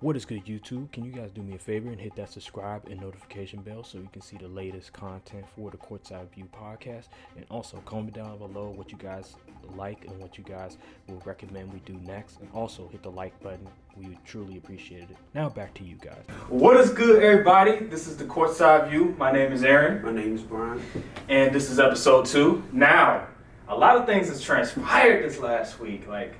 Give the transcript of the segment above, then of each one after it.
What is good, YouTube? Can you guys do me a favor and hit that subscribe and notification bell so you can see the latest content for the Courtside View podcast? And also comment down below what you guys like and what you guys will recommend we do next. And also hit the like button. We would truly appreciate it. Now back to you guys. What is good, everybody? This is the Courtside View. My name is Aaron. My name is Brian. And this is episode 2. Now, a lot of things has transpired this last week, like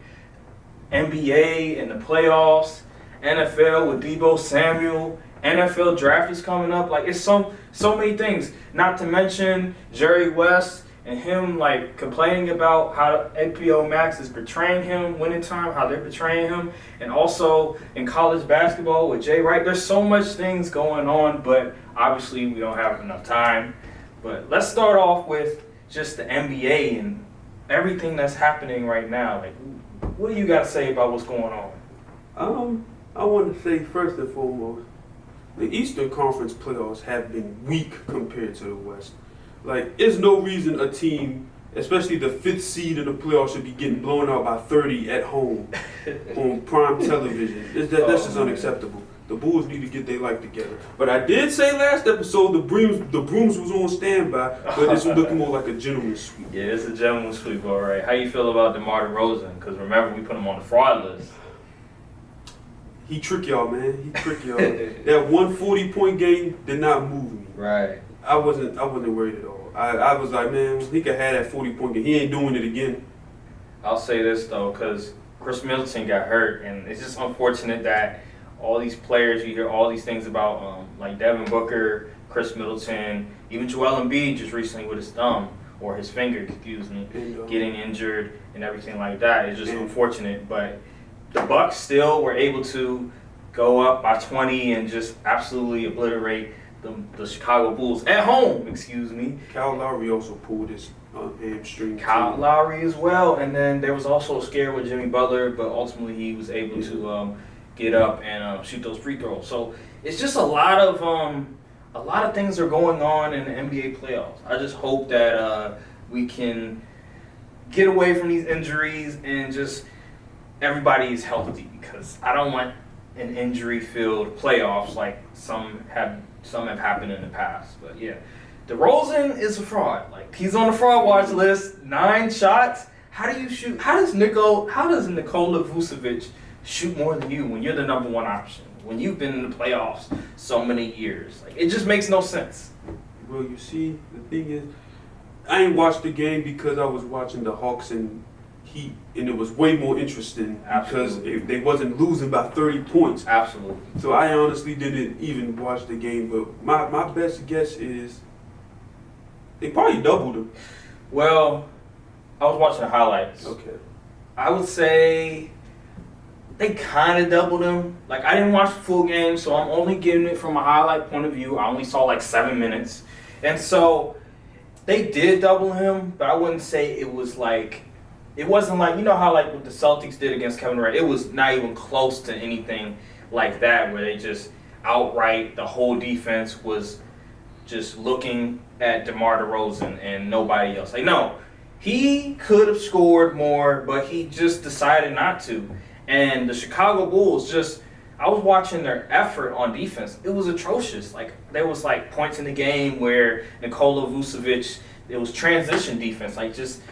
NBA and the playoffs, NFL with Deebo Samuel, NFL draft is coming up. Like, it's so many things. Not to mention Jerry West and him like complaining about how APO Max is betraying him, winning time, how they're betraying him, and also in college basketball with Jay Wright. There's so much things going on, but obviously we don't have enough time. But let's start off with just the NBA and everything that's happening right now. Like, what do you got to say about what's going on? I want to say first and foremost, the Eastern Conference playoffs have been weak compared to the West. Like, there's no reason a team, especially the 5th seed in the playoffs, should be getting blown out by 30 at home on prime television. That's just unacceptable. The Bulls need to get their life together. But I did say last episode the brooms was on standby, but it's looking more like a gentleman's sweep. Yeah, it's a gentleman's sweep, all right. How you feel about DeMar DeRozan? Because remember, we put him on the fraud list. He trick y'all, man. He trick y'all. That 140-point game did not move me. Right. I wasn't worried at all. I was like, man, he could have that 40-point game. He ain't doing it again. I'll say this, though, because Chris Middleton got hurt, and it's just unfortunate that all these players, you hear all these things about, like Devin Booker, Chris Middleton, even Joel Embiid just recently with his thumb, or his finger, excuse me, getting injured and everything like that. It's just unfortunate, but the Bucks still were able to go up by 20 and just absolutely obliterate the Chicago Bulls at home, excuse me. Kyle Lowry also pulled his hamstring. Kyle Lowry as well, and then there was also a scare with Jimmy Butler, but ultimately he was able to get up and shoot those free throws. So it's just a lot of things are going on in the NBA playoffs. I just hope that we can get away from these injuries and just everybody is healthy, because I don't want an injury-filled playoffs like some have happened in the past. But yeah, DeRozan is a fraud. Like, he's on the fraud watch list. 9 shots. How do you shoot? How does Nikola Vucevic shoot more than you when you're the number 1 option? When you've been in the playoffs so many years, like, it just makes no sense. Well, you see, the thing is, I ain't watched the game because I was watching the Hawks and Heat, and it was way more interesting because they wasn't losing by 30 points. Absolutely. So I honestly didn't even watch the game, but my best guess is they probably doubled him. Well, I was watching the highlights. Okay. I would say they kind of doubled him. Like, I didn't watch the full game, so I'm only giving it from a highlight point of view. I only saw like 7 minutes. And so they did double him, but I wouldn't say it was like, it wasn't like, you know how like what the Celtics did against Kevin Durant, it was not even close to anything like that, where they just outright, the whole defense was just looking at DeMar DeRozan and nobody else. Like, no, he could have scored more, but he just decided not to. And the Chicago Bulls I was watching their effort on defense. It was atrocious. Like, there was like points in the game where Nikola Vucevic, it was transition defense, like just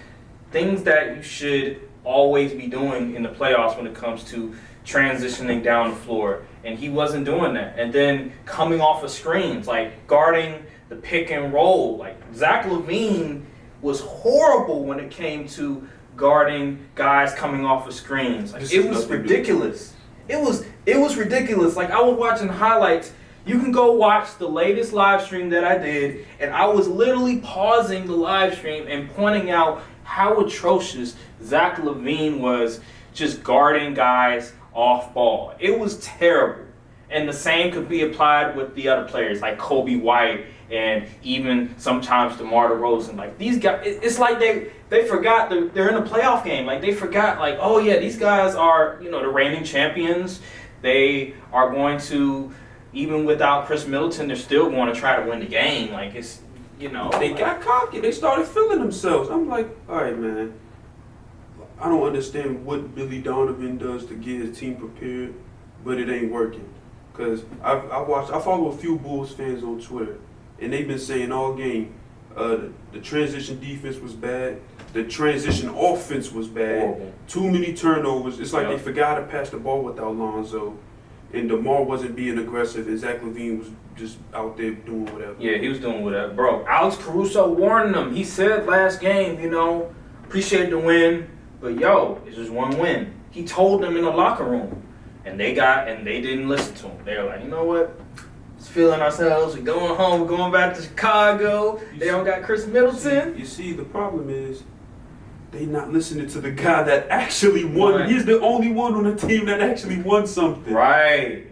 things that you should always be doing in the playoffs when it comes to transitioning down the floor. And he wasn't doing that. And then coming off of screens, like guarding the pick and roll. Like, Zach LaVine was horrible when it came to guarding guys coming off of screens. Like, it was ridiculous. It was ridiculous. Like, I was watching highlights. You can go watch the latest live stream that I did, and I was literally pausing the live stream and pointing out how atrocious Zach LaVine was just guarding guys off ball. It was terrible. And the same could be applied with the other players like Kobe White and even sometimes DeMar DeRozan. Like, these guys, it's like they forgot they're in a playoff game. Like, they forgot, like, oh yeah, these guys are, the reigning champions. They are going to, even without Chris Middleton, they're still going to try to win the game. Like, it's, they got cocky. They started feeling themselves. I'm like, all right, man. I don't understand what Billy Donovan does to get his team prepared. but it ain't working. Cause I follow a few Bulls fans on Twitter, and they've been saying all game, the transition defense was bad, the transition offense was bad, Horrible. too many turnovers. It's like they forgot to pass the ball without Lonzo, and DeMar wasn't being aggressive, and Zach LaVine was just out there doing whatever. Yeah, he was doing whatever. Bro, Alex Caruso warned them. He said last game, appreciate the win, but it's just one win. He told them in the locker room. And they didn't listen to him. They were like, you know what? Just feeling ourselves. We're going home. We're going back to Chicago. They don't got Chris Middleton. You see, the problem is they not listening to the guy that actually won. Right. He's the only one on the team that actually won something. Right.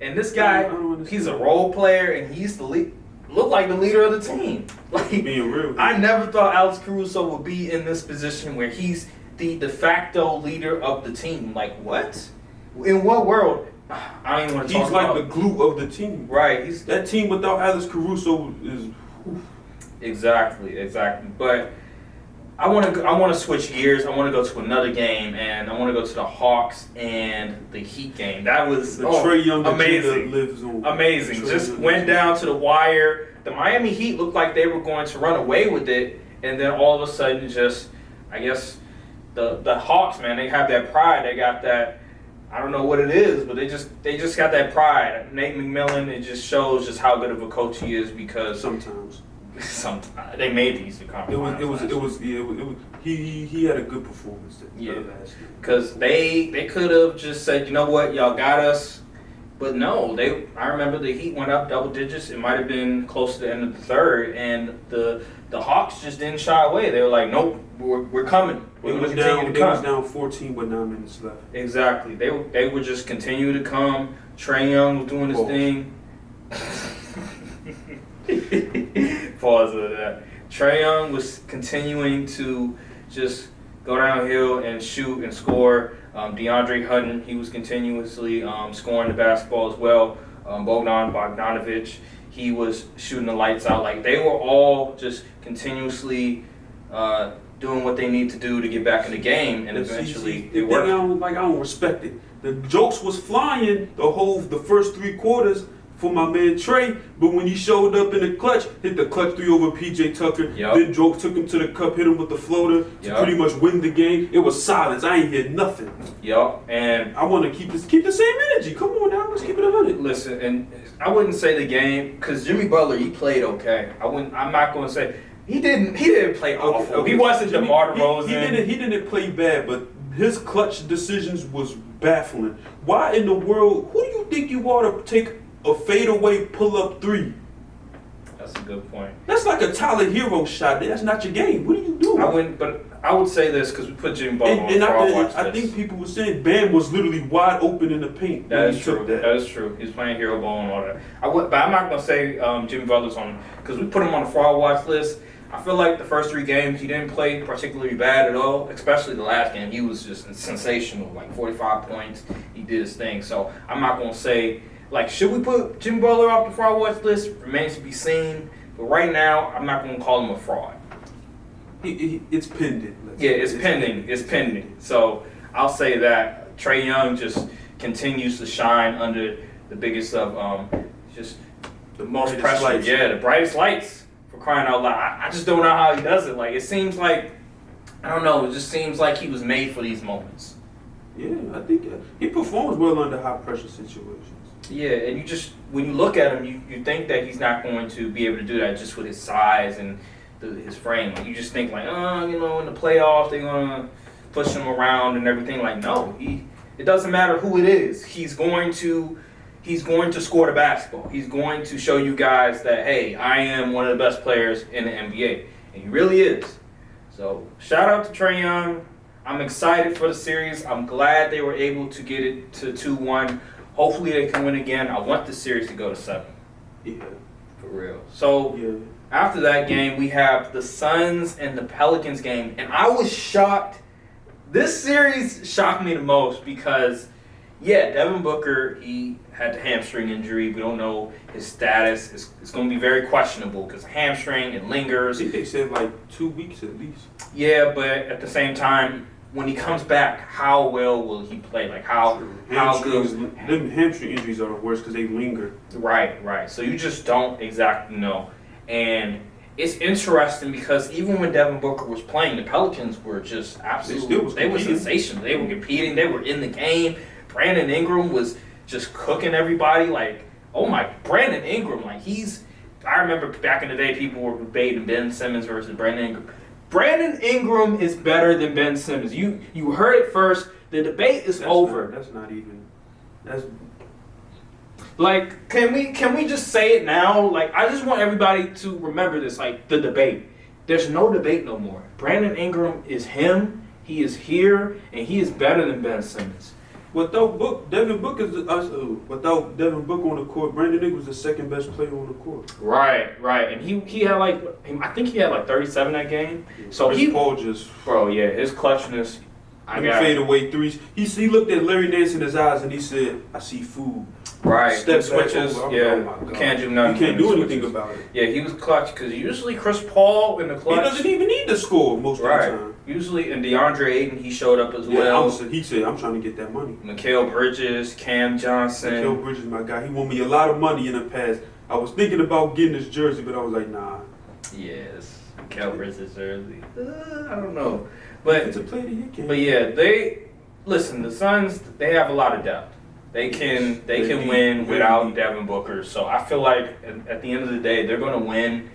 And this guy, he's a role player, and he used to look like the leader of the team. Like, being real. I never thought Alex Caruso would be in this position where he's the de facto leader of the team. Like, what? In what world? I don't even want to talk about. He's like the glue of the team. Right. That team without Alex Caruso is. Exactly. But I want to switch gears. I want to go to another game, and I want to go to the Hawks and the Heat game. That was the Trae Young amazing. Lives on. Amazing. Just went down to the wire. The Miami Heat looked like they were going to run away with it, and then all of a sudden, I guess the Hawks, man, they have that pride. They got that. I don't know what it is, but they just got that pride. Nate McMillan, it just shows just how good of a coach he is because sometimes they made the Eastern Conference. He had a good performance. Because they could have just said, you know what, y'all got us, but no, I remember the Heat went up double digits. It might have been close to the end of the third, and the Hawks just didn't shy away. They were like, nope, we're coming. They was down 14 with 9 minutes left. Exactly. They would just continue to come. Trae Young was doing his thing. Pause of that. Trae Young was continuing to just go downhill and shoot and score. DeAndre Hutton, he was continuously scoring the basketball as well. Bogdanovic, he was shooting the lights out. Like, they were all just continuously doing what they need to do to get back in the game, and eventually it worked. I don't respect it. The jokes was flying the first 3 quarters for my man Trae, but when he showed up in the clutch, hit the clutch 3 over PJ Tucker, then jokes took him to the cup, hit him with the floater to pretty much win the game. It was silence. I ain't hear nothing. And I want to keep the same energy. Come on now, let's keep it 100. Listen, and I wouldn't say the game because Jimmy Butler, he played okay. I'm not going to say he didn't play awful. Okay. He wasn't DeMar DeRozan. He didn't play bad, but his clutch decisions was baffling. Why in the world? Who do you think you are to take a fadeaway pull-up 3? That's a good point. That's like a Tyler Hero shot. That's not your game. What are you doing? But I would say this because we put Jimmy Butler on I think people were saying Bam was literally wide open in the paint. That is true. That is true. He's playing hero ball and all that. But I'm not gonna say Jimmy Butler's on because we put him on the fraud watch list. I feel like the first 3 games he didn't play particularly bad at all, especially the last game. He was just sensational, like 45 points. He did his thing. So I'm not gonna say. Like, should we put Jimmy Butler off the fraud watch list? Remains to be seen. But right now, I'm not going to call him a fraud. It's pending. It's pending. It's pending. So I'll say that Trae Young just continues to shine under the biggest of just the most pressure. Lights. Yeah, the brightest lights, for crying out loud. I just don't know how he does it. Like, it seems like, I don't know, it just seems like he was made for these moments. Yeah, I think he performs well under high pressure situations. Yeah, and when you look at him, you think that he's not going to be able to do that just with his size and his frame. Like, you just think like, in the playoffs they're gonna push him around and everything. Like, no, it doesn't matter who it is. He's going to score the basketball. He's going to show you guys that, hey, I am one of the best players in the NBA, and he really is. So shout out to Trae Young. I'm excited for the series. I'm glad they were able to get it to 2-1. Hopefully they can win again. I want the series to go to 7. Yeah. For real. So after that game, we have the Suns and the Pelicans game. And I was shocked. This series shocked me the most because, Devin Booker, he had the hamstring injury. We don't know his status. It's going to be very questionable because hamstring, it lingers. I think they said like 2 weeks at least. Yeah, but at the same time, when he comes back, how well will he play? Like how good? Them hamstring injuries are the worst because they linger. Right. So you just don't exactly know. And it's interesting because even when Devin Booker was playing, the Pelicans were just absolutely, they were sensational. They were competing. They were in the game. Brandon Ingram was just cooking everybody. Like, oh my, Brandon Ingram, like I remember back in the day people were debating Ben Simmons versus Brandon Ingram. Brandon Ingram is better than Ben Simmons. You heard it first. The debate is over. That's like, can we just say it now? Like, I just want everybody to remember this. Like, the debate. There's no debate no more. Brandon Ingram is him. He is here, and he is better than Ben Simmons. Without Devin Booker on the court, Brandon Ingram was the second best player on the court. Right, and he had I think he had 37 that game. So Paul just his clutchness. Fade away threes. He looked at Larry Nance in his eyes and he said, "I see food." Right, step switches. Back Can't do nothing. You can't do anything about it. Yeah, he was clutch because usually Chris Paul in the clutch. He doesn't even need to score most of the time. Usually, and DeAndre Ayton, he showed up as well. He said, "I'm trying to get that money." Mikal Bridges, Cam Johnson. Mikal Bridges, my guy. He won me a lot of money in the past. I was thinking about getting his jersey, but I was like, nah. Yes, Mikal Bridges jersey. I don't know, but it's a player that you can. But yeah, the Suns. They have a lot of depth. They can win without Devin Booker. So I feel like at the end of the day, they're going to win.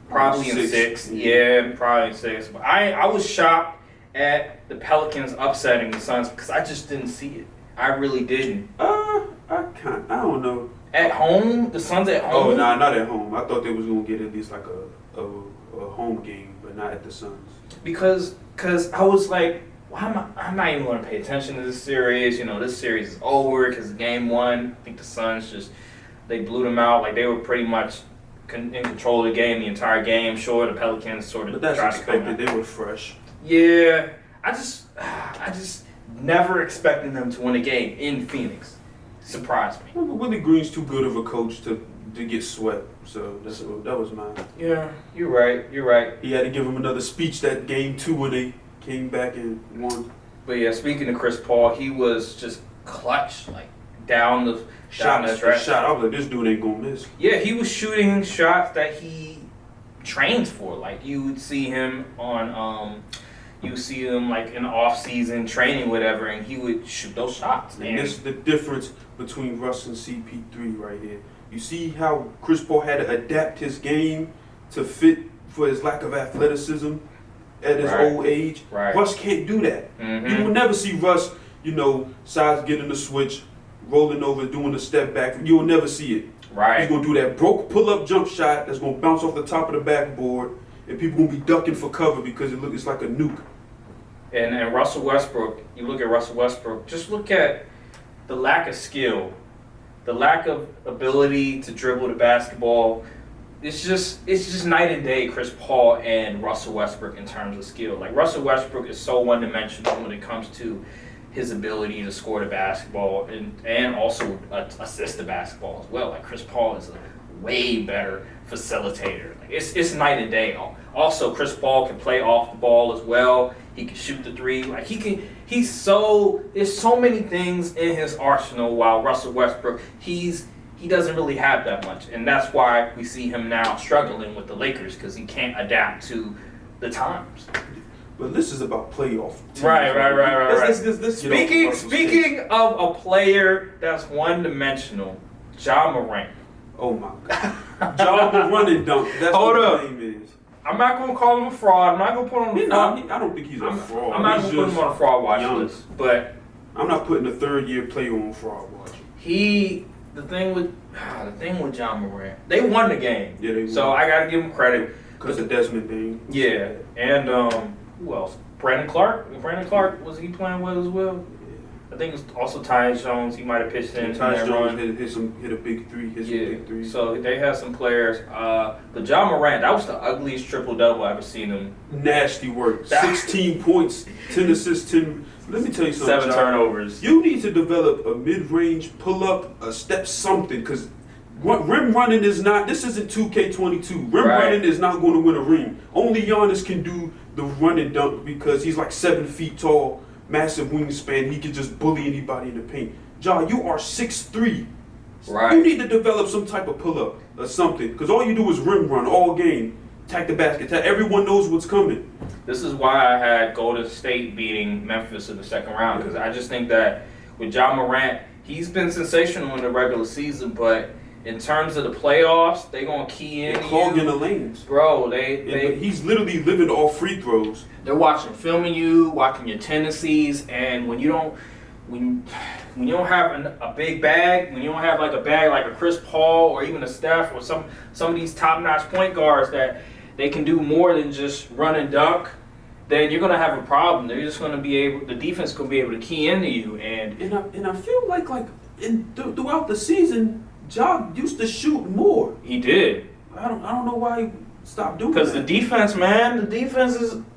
Probably in 6. Yeah, probably in 6. But I was shocked at the Pelicans upsetting the Suns because I just didn't see it. I really didn't. I don't know. At home? The Suns at home? Oh, nah, not at home. I thought they was going to get at least like a home game, but not at the Suns. Because I was like, I'm not even going to pay attention to this series. You know, this series is over because game 1, I think the Suns they blew them out. Like, they were pretty much in control of the game the entire game. Sure, the Pelicans sort of tried to come out. They were fresh. Yeah, I just never expected them to win a game in Phoenix. Surprised me. Well, Willie Green's too good of a coach to get swept, so that was mine. Yeah, you're right. He had to give him another speech that game 2 when they came back and won. But yeah, speaking of Chris Paul, he was just clutch, like down the stretch. I was like, this dude ain't gonna miss. Yeah, he was shooting shots that he trains for. Like you would see him like in the off season training, whatever, and he would shoot those shots. And this is the difference between Russ and CP3 right here. You see how Chris Paul had to adapt his game to fit for his lack of athleticism at his old age. Right. Russ can't do that. Mm-hmm. You will never see Russ, size getting the switch, rolling over, doing the step back. You will never see it. Right. He's going to do that pull-up jump shot that's going to bounce off the top of the backboard, and people going to be ducking for cover because it's like a nuke. And Russell Westbrook, you look at Russell Westbrook, just look at the lack of skill, the lack of ability to dribble the basketball. It's just night and day, Chris Paul and Russell Westbrook in terms of skill. Like Russell Westbrook is so one-dimensional when it comes to his ability to score the basketball and also assist the basketball as well. Like Chris Paul is a way better facilitator. Like it's night and day. Also, Chris Paul can play off the ball as well. He can shoot the 3. Like there's so many things in his arsenal. While Russell Westbrook, he doesn't really have that much, and that's why we see him now struggling with the Lakers because he can't adapt to the times. But this is about playoff teams. Right. Let's Speaking of a player that's one-dimensional, Ja Morant. Oh my God. Ja run and dunk. That's Hold what up. his name is. I'm not going to call him a fraud. I'm not going to put him on the fraud. I don't think he's a fraud. I'm not going to put him on a fraud watch list. But I'm not putting a third-year player on fraud watch. The thing with Ja Morant, they won the game. Yeah, they won. So I got to give him credit. Because of Desmond Bain. Yeah. And who else? Brandon Clark, was he playing well as well? I think it's also Tyus Jones. He might have pitched in. Tyus Jones hit a big 3. Big 3. So they have some players. But Ja Morant, that was the ugliest triple-double I've ever seen him. Nasty work. 16 points, 10 assists, 10. Let me tell you something. 7 turnovers. You need to develop a mid-range pull-up, a step something, because rim running is not. This isn't 2K22. Rim running is not going to win a ring. Only Giannis can do the run and dunk because he's like 7 feet tall. massive wingspan. He could just bully anybody in the paint. Ja, you are 6'3". Right. You need to develop some type of pull-up or something, because all you do is rim run all game. Attack the basket. Everyone knows what's coming. This is why I had Golden State beating Memphis in the second round, because I just think that with Ja Morant, he's been sensational in the regular season, but in terms of the playoffs, they gonna key in. They're clogging the lanes, bro. He's literally living off free throws. They're watching film of you, watching your tendencies, and when you don't have a big bag, when you don't have like a bag like a Chris Paul or even a Steph or some of these top-notch point guards that they can do more than just run and dunk, then you're gonna have a problem. They're just gonna be able, the defense gonna be able to key into you, and I feel like throughout the season, Ja used to shoot more. he did. I don't know why he stopped doing that. Because the defense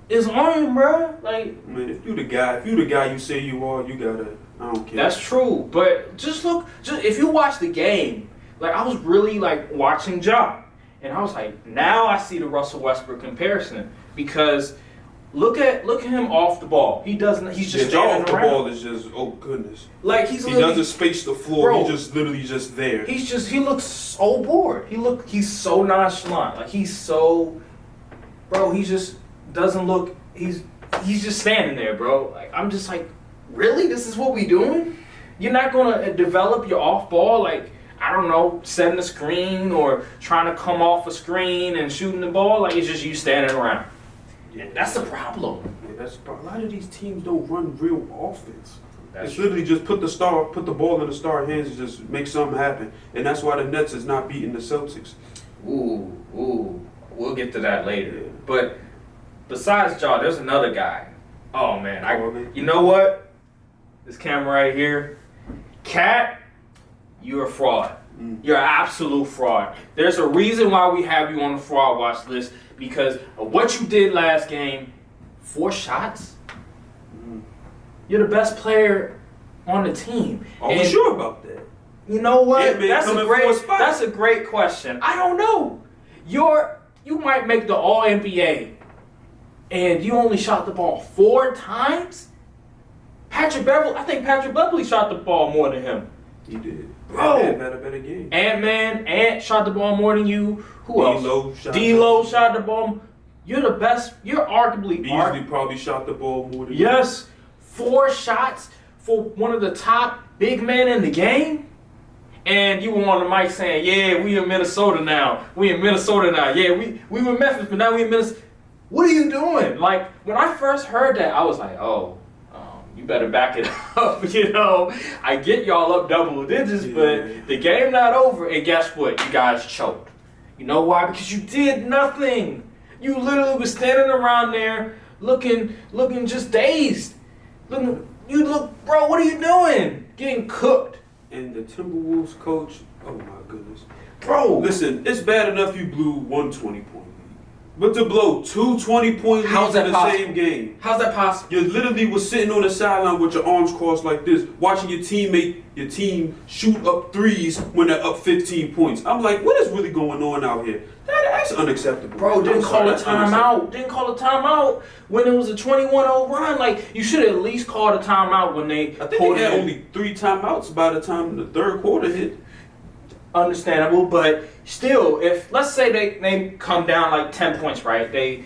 is on him, bro. Like, man, if you the guy you say you are, you gotta. I don't care. that's true. But just if you watch the game, like I was really like watching Ja, and I was like, now I see the Russell Westbrook comparison, because look at him off the ball. He's just Ja standing off the around. ball is just, oh goodness. Like He doesn't space the floor. Bro, He's just literally just there. he looks so bored. He's so nonchalant. Like he just doesn't look. He's just standing there, bro. Like I'm just like, really? This is what we doing? You're not gonna develop your off ball, like I don't know, setting a screen or trying to come off a screen and shooting the ball. Like it's just you standing around. Yeah, that's the problem. Yeah, that's the problem. A lot of these teams don't run real offense. That's It's literally just put the ball in the star hands and just make something happen. And that's why the Nets is not beating the Celtics. Ooh, we'll get to that later. Yeah. But besides Ja, there's another guy. Oh man, You know what? This camera right here, Cat, you're a fraud. You're an absolute fraud. There's a reason why we have you on the fraud watch list, because of what you did last game. 4 shots. You're the best player on the team. Are we sure about that? You know what? Yeah, man, That's a great question. I don't know. You might make the All NBA, and you only shot the ball 4 times. I think Patrick Beverly shot the ball more than him. He did. Bro. Ant had a better game. Ant shot the ball more than you. Who else? D'Lo shot the ball. You're the best. You're arguably. Beasley probably shot the ball more than Yes. 4 shots for one of the top big men in the game. And you were on the mic saying, yeah, we in Minnesota now. Yeah, we were Memphis, but now we in Minnesota. What are you doing? Like, when I first heard that, I was like, you better back it up. I get y'all up double digits, but the game not over. And guess what? You guys choked. You know why? Because you did nothing. You literally was standing around there looking just dazed. Bro, what are you doing? Getting cooked. And the Timberwolves coach, oh my goodness. Bro. Listen, it's bad enough you blew 120 point lead. But to blow 2 20-point leads in the same game. How's that possible? You literally was sitting on the sideline with your arms crossed like this, watching your team shoot up threes when they're up 15 points. I'm like, what is really going on out here? That's unacceptable. Bro, didn't call a timeout when it was a 21-0 run. Like, you should at least call a timeout when they. I think they had only 3 timeouts by the time the third quarter hit. Understandable, but still, if let's say they come down like 10 points, right? They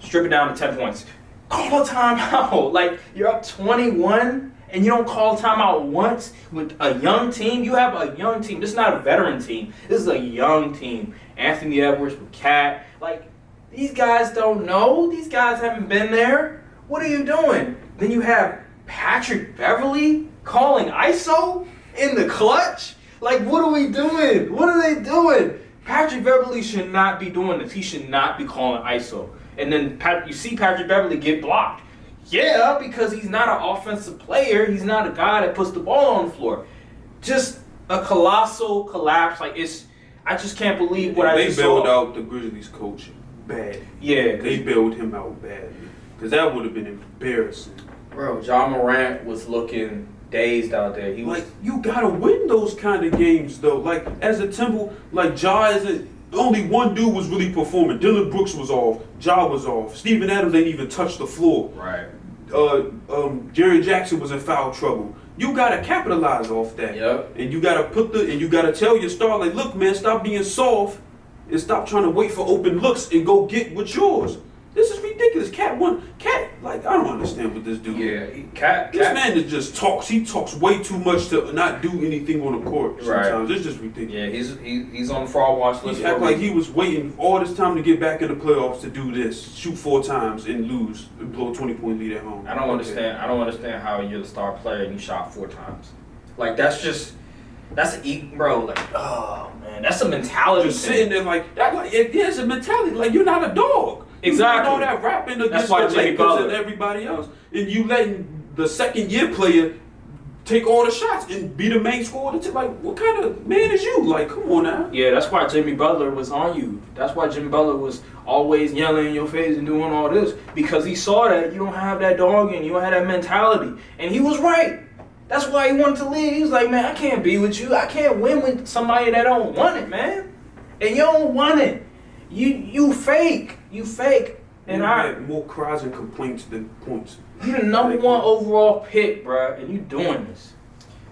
strip it down to 10 points. Call a timeout. Like, you're up 21 and you don't call a timeout once with a young team. You have a young team. This is not a veteran team. This is a young team. Anthony Edwards with Cat. Like, these guys don't know. These guys haven't been there. What are you doing? Then you have Patrick Beverly calling ISO in the clutch. Like, what are we doing? What are they doing? Patrick Beverly should not be doing this. He should not be calling ISO. And then you see Patrick Beverly get blocked. Yeah, because he's not an offensive player. He's not a guy that puts the ball on the floor. Just a colossal collapse. Like, I just can't believe what I just saw. They bailed out the Grizzlies coach bad. Yeah. They bailed him out badly. Because that would have been embarrassing. Bro, Ja Morant was looking dazed out there. He was, like, you gotta win those kind of games though. Like, as a Timber, like Ja isn't. Only one dude was really performing. Dylan Brooks was off. Ja was off. Steven Adams ain't even touched the floor. right. Jerry Jackson was in foul trouble. You gotta capitalize off that. Yep. And you gotta tell your star, like, look, man, stop being soft and stop trying to wait for open looks and go get what's yours. This is ridiculous. Cat, like, I don't understand what this dude. Yeah, This man that just talks. He talks way too much to not do anything on the court. Sometimes it's just ridiculous. Yeah, he's on the fraud watch list. He act like he was waiting all this time to get back in the playoffs to do this, shoot 4 times and lose, and blow a 20-point lead at home. I don't understand how you're the star player and you shot 4 times. Like that's bro. Like, oh man, that's a mentality. Just sitting there like that. Like, it's a mentality. Like, you're not a dog. Exactly. You know that rapping against the Lakers and everybody else, and you letting the second-year player take all the shots and be the main scorer. Like, what kind of man is you? Like, come on now. Yeah, that's why Jimmy Butler was on you. That's why Jimmy Butler was always yelling in your face and doing all this, because he saw that you don't have that dog and you don't have that mentality, and he was right. That's why he wanted to leave. He was like, man, I can't be with you. I can't win with somebody that don't want it, man. And you don't want it. You fake. You fake. And I had more cries and complaints than points. You the number 1 overall pick, bro, and you doing this.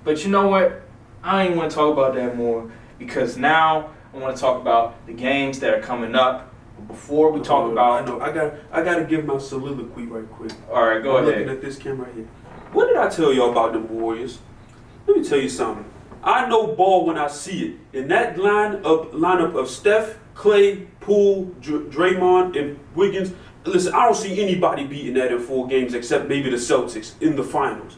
But you know what? I ain't want to talk about that more, because now I want to talk about the games that are coming up. But before we talk about, I know I gotta give my soliloquy right quick. All right, go ahead. Looking at this camera right here. What did I tell y'all about the Warriors? Let me tell you something. I know ball when I see it. In that lineup of Steph, Clay, Poole, Draymond, and Wiggins. Listen, I don't see anybody beating that in 4 games except maybe the Celtics in the finals.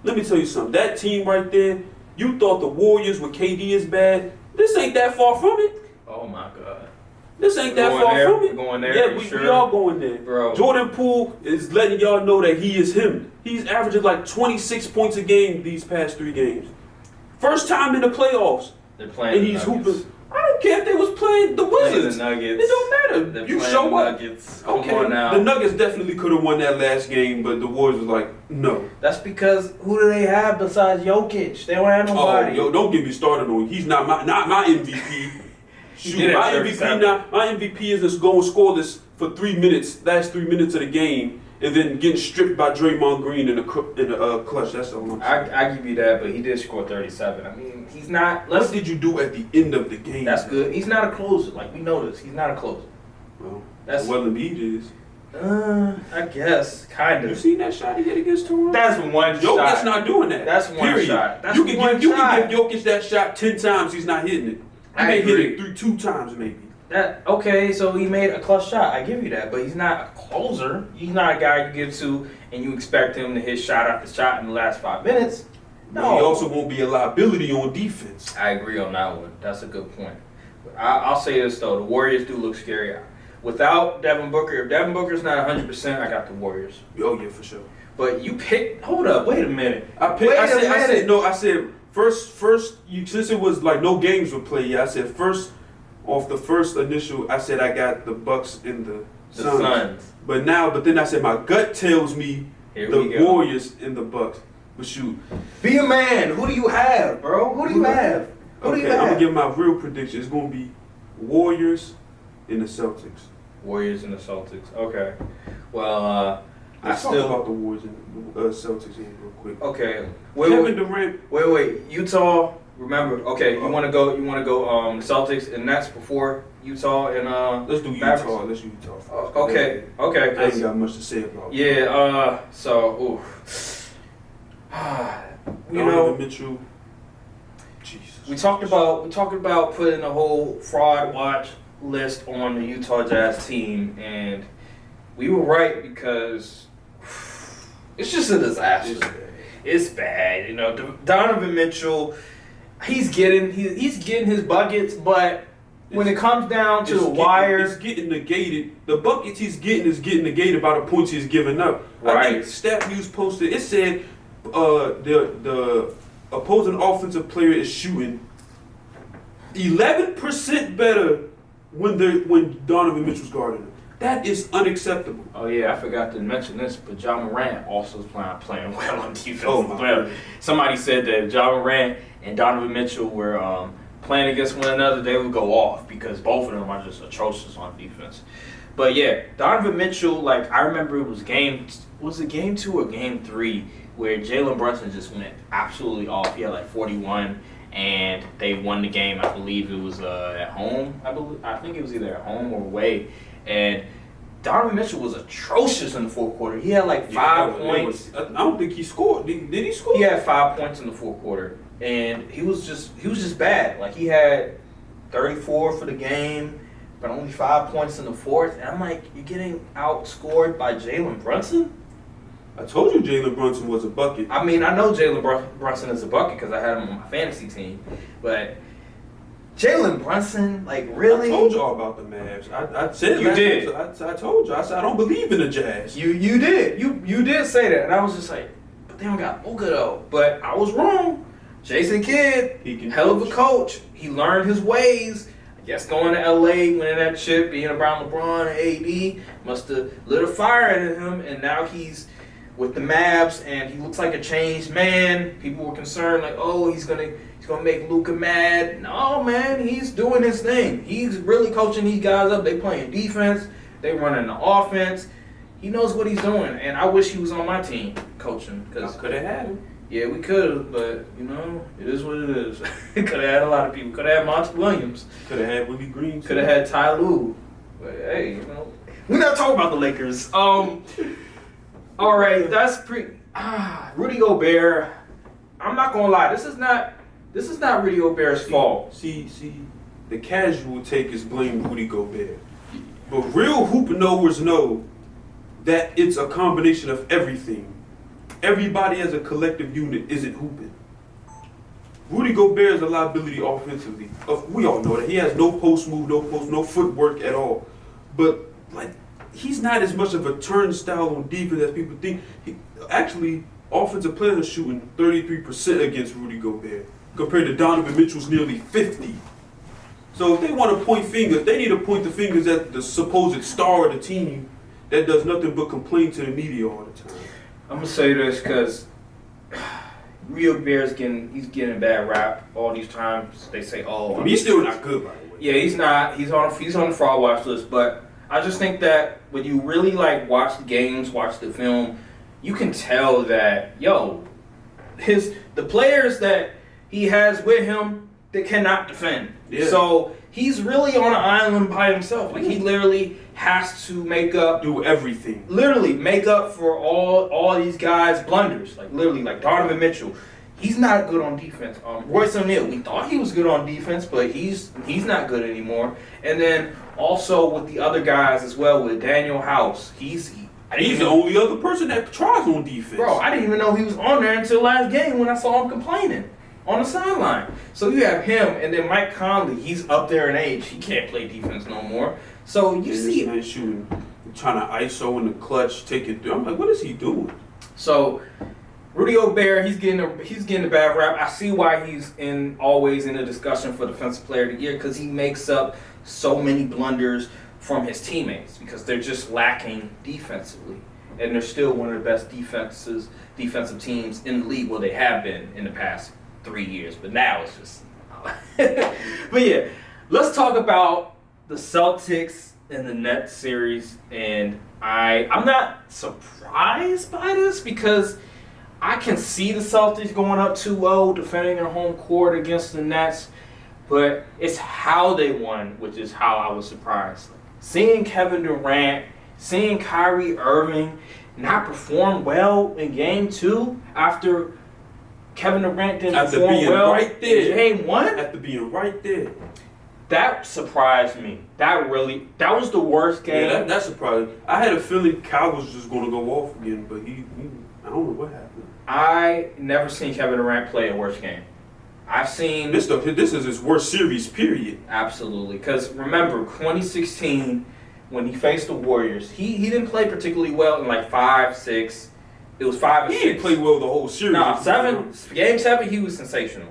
Let me tell you something. That team right there, you thought the Warriors with KD is bad. This ain't that far from it. Oh my God. This ain't that far from it. We're going there. Yeah, we all going there. Bro. Jordan Poole is letting y'all know that he is him. He's averaging like 26 points a game these past 3 games. First time in the playoffs. They're playing and he's the Nuggets. hooping. I don't care if they was playing the Wizards. The Nuggets. It don't matter. They're You playing show the up. Nuggets. Okay. Come on now. The Nuggets definitely could have won that last game, but the Warriors was like, no. That's because who do they have besides Jokic? They don't have nobody. Oh, don't get me started on. He's not my MVP. Shoot, my MVP isn't going scoreless for 3 minutes, last 3 minutes of the game, and then getting stripped by Draymond Green in the clutch. That's all I'm saying. I give you that, but he did score 37. I mean, he's not. What did you do at the end of the game? That's good. He's not a closer. Like, we know this. He's not a closer. Well, that's Embiid is. I guess, kind of. You seen that shot he hit against Toronto? That's one shot. Jokic's not doing that. That's one Period. shot. That's you one can shot. give Jokic that shot 10 times. He's not hitting it. He may hit it 2 times maybe. Okay, so he made a clutch shot. I give you that, but he's not a closer. He's not a guy you give to and you expect him to hit shot after shot in the last 5 minutes. No. He also won't be a liability on defense. I agree on that one. That's a good point. I'll say this though: the Warriors do look scary. Without Devin Booker, if Devin Booker's not 100%, I got the Warriors. Oh yeah, for sure. But you picked. Hold up, wait a minute. I said first. Since it was like no games were played yet, I said first. Off the first initial, I said I got the Bucks and the Suns. But then I said my gut tells me the Warriors and the Bucks. But shoot, be a man. Who do you have, bro? Who do you have? I'm gonna give my real prediction. It's gonna be Warriors and the Celtics. Warriors and the Celtics. Okay. Well, let's talk about the Warriors and the Celtics here real quick. Okay. Kevin Durant. Wait. Utah. Remember, okay, you want to go Celtics and Nets before Utah and let's do Mavericks? Utah. Let's do Utah first. Okay. I ain't got much to say about it. Yeah. You know, Mitchell. Jesus. We talked about putting a whole fraud watch list on the Utah Jazz team, and we were right because it's just a disaster. It's bad. You know, Donovan Mitchell. He's getting his buckets, but when it comes down to the wire, it's getting negated. The buckets he's getting is getting negated by the points he's giving up. Right. I think Stat News posted. It said the opposing offensive player is shooting 11% better when Donovan Mitchell's guarding him. That is unacceptable. Oh yeah, I forgot to mention this, but Ja Morant also is playing well on defense as well. Somebody said that Ja Morant and Donovan Mitchell were playing against one another, they would go off because both of them are just atrocious on defense. But yeah, Donovan Mitchell, like I remember it was game 2 or game 3 where Jalen Brunson just went absolutely off. He had like 41 and they won the game. I believe it was at home. I think it was either at home or away. And Donovan Mitchell was atrocious in the fourth quarter. He had like 5 points. I don't think he scored. Did he score? He had 5 points in the fourth quarter, and he was just bad. Like he had 34 for the game, but only 5 points in the fourth. And I'm like, you're getting outscored by Jalen Brunson? I told you Jalen Brunson was a bucket. I mean, I know Jalen Brunson is a bucket because I had him on my fantasy team, but Jalen Brunson, like really? I told y'all about the Mavs. I said you did. I told you. I said I don't believe in the Jazz. You did. You did say that, and I was just like, but they don't got Luka though. But I was wrong. Jason Kidd, hell of a coach. He learned his ways. I guess going to LA, winning that chip, being around LeBron and AD must have lit a fire in him, and now he's with the Mavs, and he looks like a changed man. People were concerned, like, oh, he's gonna make Luka mad. No, man, he's doing his thing. He's really coaching these guys up. They playing defense. They running the offense. He knows what he's doing, and I wish he was on my team coaching. Cause could have had him. Yeah, we could have, but it is what it is. Could have had a lot of people. Could have had Monty Williams. Could have had Willie Green. Could have had Ty Lue. But hey, we're not talking about the Lakers. All right, that's Rudy Gobert. I'm not gonna lie. This is not Rudy Gobert's fault. See, the casual take is blame Rudy Gobert. But real hoop knowers know that it's a combination of everything. Everybody as a collective unit isn't hooping. Rudy Gobert is a liability offensively. We all know that. He has no post move, no footwork at all. But like, he's not as much of a turnstile on defense as people think. Actually, offensive players are shooting 33% against Rudy Gobert, compared to Donovan Mitchell's nearly 50. So if they want to point fingers, they need to point the fingers at the supposed star of the team that does nothing but complain to the media all the time. I'm gonna say this because Rudy Gobert's getting a bad rap all these times. They say, oh, he's still not good, by the way. Yeah, he's not. He's on the fraud watch list. But I just think that when you really like watch the games, watch the film, you can tell that the players that he has with him, they cannot defend. Yeah. So he's really on an island by himself. Like he literally has to do everything. Literally make up for all these guys' blunders. Like literally, like Donovan Mitchell, he's not good on defense. Royce O'Neal, we thought he was good on defense, but he's not good anymore. And then also with the other guys as well, with Daniel House, he's the only other person that tries on defense. Bro, I didn't even know he was on there until last game when I saw him complaining on the sideline. So you have him, and then Mike Conley, he's up there in age. He can't play defense no more. So you see it. Shooting, trying to ISO in the clutch, take it through. I'm like, what is he doing? So Rudy Gobert, he's getting a bad rap. I see why he's always in the discussion for Defensive Player of the Year, because he makes up so many blunders from his teammates because they're just lacking defensively, and they're still one of the best defensive teams in the league. Well, they have been in the past 3 years, but now it's just. But yeah, let's talk about the Celtics and the Nets series, and I'm not surprised by this because I can see the Celtics going up 2-0, defending their home court against the Nets, but it's how they won, which is how I was surprised. Seeing Kevin Durant, seeing Kyrie Irving not perform well in Game 2 after Kevin Durant didn't perform well right there. in Game 1? After being right there. That surprised me. That was the worst game. Yeah, that surprised me. I had a feeling Kyle was just going to go off again, but I don't know what happened. I never seen Kevin Durant play a worse game. I've seen... This is his worst series, period. Absolutely. Because remember, 2016, when he faced the Warriors, he didn't play particularly well in like 5, 6. It was 5 or 6. He didn't play well the whole series. No, 7. Game 7, he was sensational.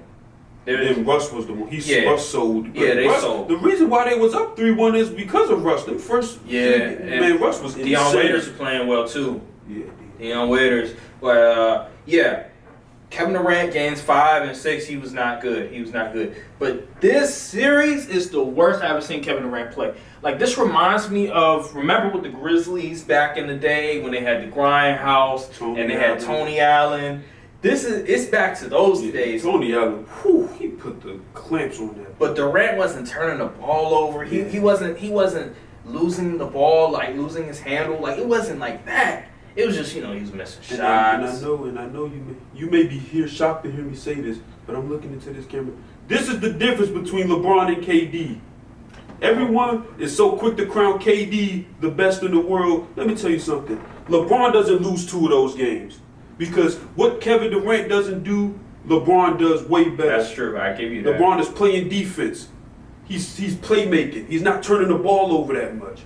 Then Russ was the one. Russ sold. They sold. The reason why they was up 3-1 is because of Russ. The first, man, Russ was Deion insane. Waiters was playing well too. Yeah, Deion Waiters, but Kevin Durant games 5 and 6, he was not good. But this series is the worst I've ever seen Kevin Durant play. Like, this reminds me of, remember with the Grizzlies back in the day when they had the Grindhouse and they had Tony Allen. It's back to those days. Tony Allen, he put the clamps on that. But Durant wasn't turning the ball over. He wasn't losing the ball, like losing his handle. Like, it wasn't like that. It was just, he was missing shots. And I know you may be shocked to hear me say this, but I'm looking into this camera. This is the difference between LeBron and KD. Everyone is so quick to crown KD the best in the world. Let me tell you something. LeBron doesn't lose 2 of those games. Because what Kevin Durant doesn't do, LeBron does way better. That's true. I give you that. LeBron is playing defense. He's playmaking. He's not turning the ball over that much.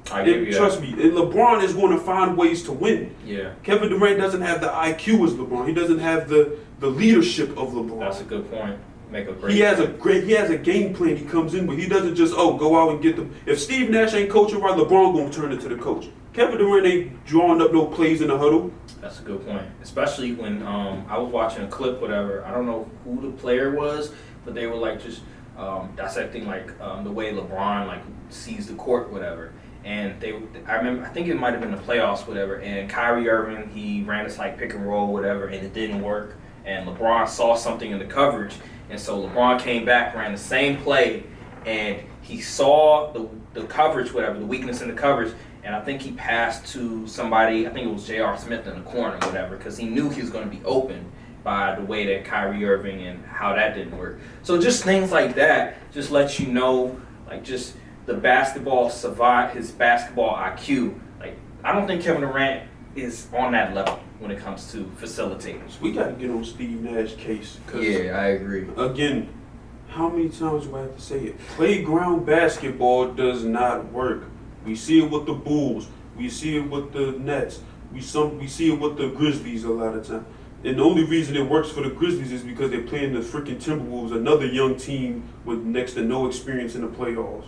Trust me, and LeBron is going to find ways to win. Yeah. Kevin Durant doesn't have the IQ as LeBron. He doesn't have the leadership of LeBron. That's a good point. Make a great. He has a game plan he comes in with. He doesn't just go out and get them. If Steve Nash ain't coaching right, LeBron gonna turn it to the coach. Kevin Durant ain't drawing up no plays in the huddle. That's a good point. Especially when I was watching a clip, whatever. I don't know who the player was, but they were like just dissecting like the way LeBron like sees the court, whatever. And I think it might have been the playoffs, whatever. And Kyrie Irving, he ran this like pick and roll, whatever, and it didn't work. And LeBron saw something in the coverage, and so LeBron came back, ran the same play, and he saw the coverage, whatever, the weakness in the coverage. And I think he passed to somebody, I think it was J.R. Smith in the corner, whatever, because he knew he was going to be open by the way that Kyrie Irving and how that didn't work. So just things like that just let you know, like just the basketball savant, his basketball IQ. Like, I don't think Kevin Durant is on that level when it comes to facilitating. So we got to get on Steve Nash's case. Yeah, I agree. Again, how many times do I have to say it? Playground basketball does not work. We see it with the Bulls. We see it with the Nets. We see it with the Grizzlies a lot of time. And the only reason it works for the Grizzlies is because they're playing the freaking Timberwolves, another young team with next to no experience in the playoffs.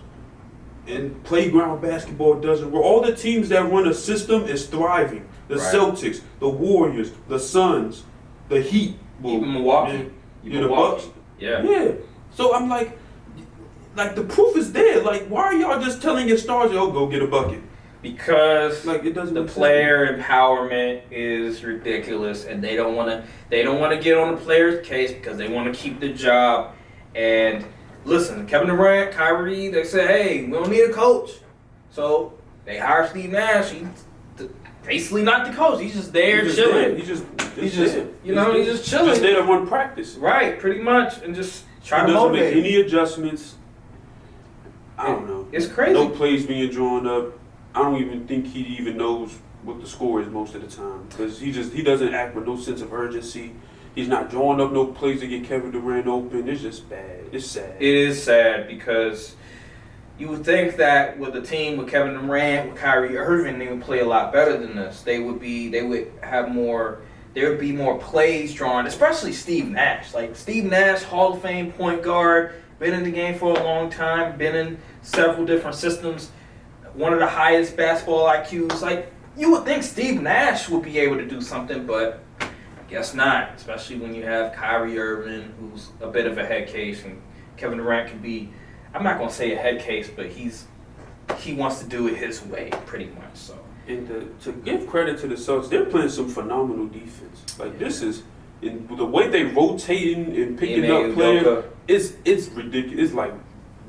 And playground basketball doesn't work. All the teams that run a system is thriving. The Celtics, the Warriors, the Suns, the Heat. Even Milwaukee. The Bucks. Yeah. So I'm like the proof is there. Like, why are y'all just telling your stars, go get a bucket? Because like it doesn't. The player empowerment is ridiculous, and they don't want to get on the player's case because they want to keep the job. And listen, Kevin Durant, Kyrie, they say, hey, we don't need a coach, so they hire Steve Nash. He's basically not the coach. He's just there chilling. He's just chilling. Just there to run practice. Right, pretty much, and just try to motivate. Make any adjustments. I don't know. It's crazy. No plays being drawn up. I don't even think he even knows what the score is most of the time because he doesn't act with no sense of urgency. He's not drawing up no plays to get Kevin Durant open. It's just bad. It's sad. It is sad because you would think that with a team with Kevin Durant, with Kyrie Irving, they would play a lot better than this. There would be more plays drawn, especially Steve Nash. Like Steve Nash, Hall of Fame point guard, been in the game for a long time, been in several different systems. One of the highest basketball IQs. Like, you would think Steve Nash would be able to do something, but guess not. Especially when you have Kyrie Irving, who's a bit of a head case, and Kevin Durant could be, I'm not going to say a head case, but he wants to do it his way, pretty much. So. And to give credit to the Celtics, they're playing some phenomenal defense. Like, this is, in the way they rotating and picking up players, it's ridiculous. It's like,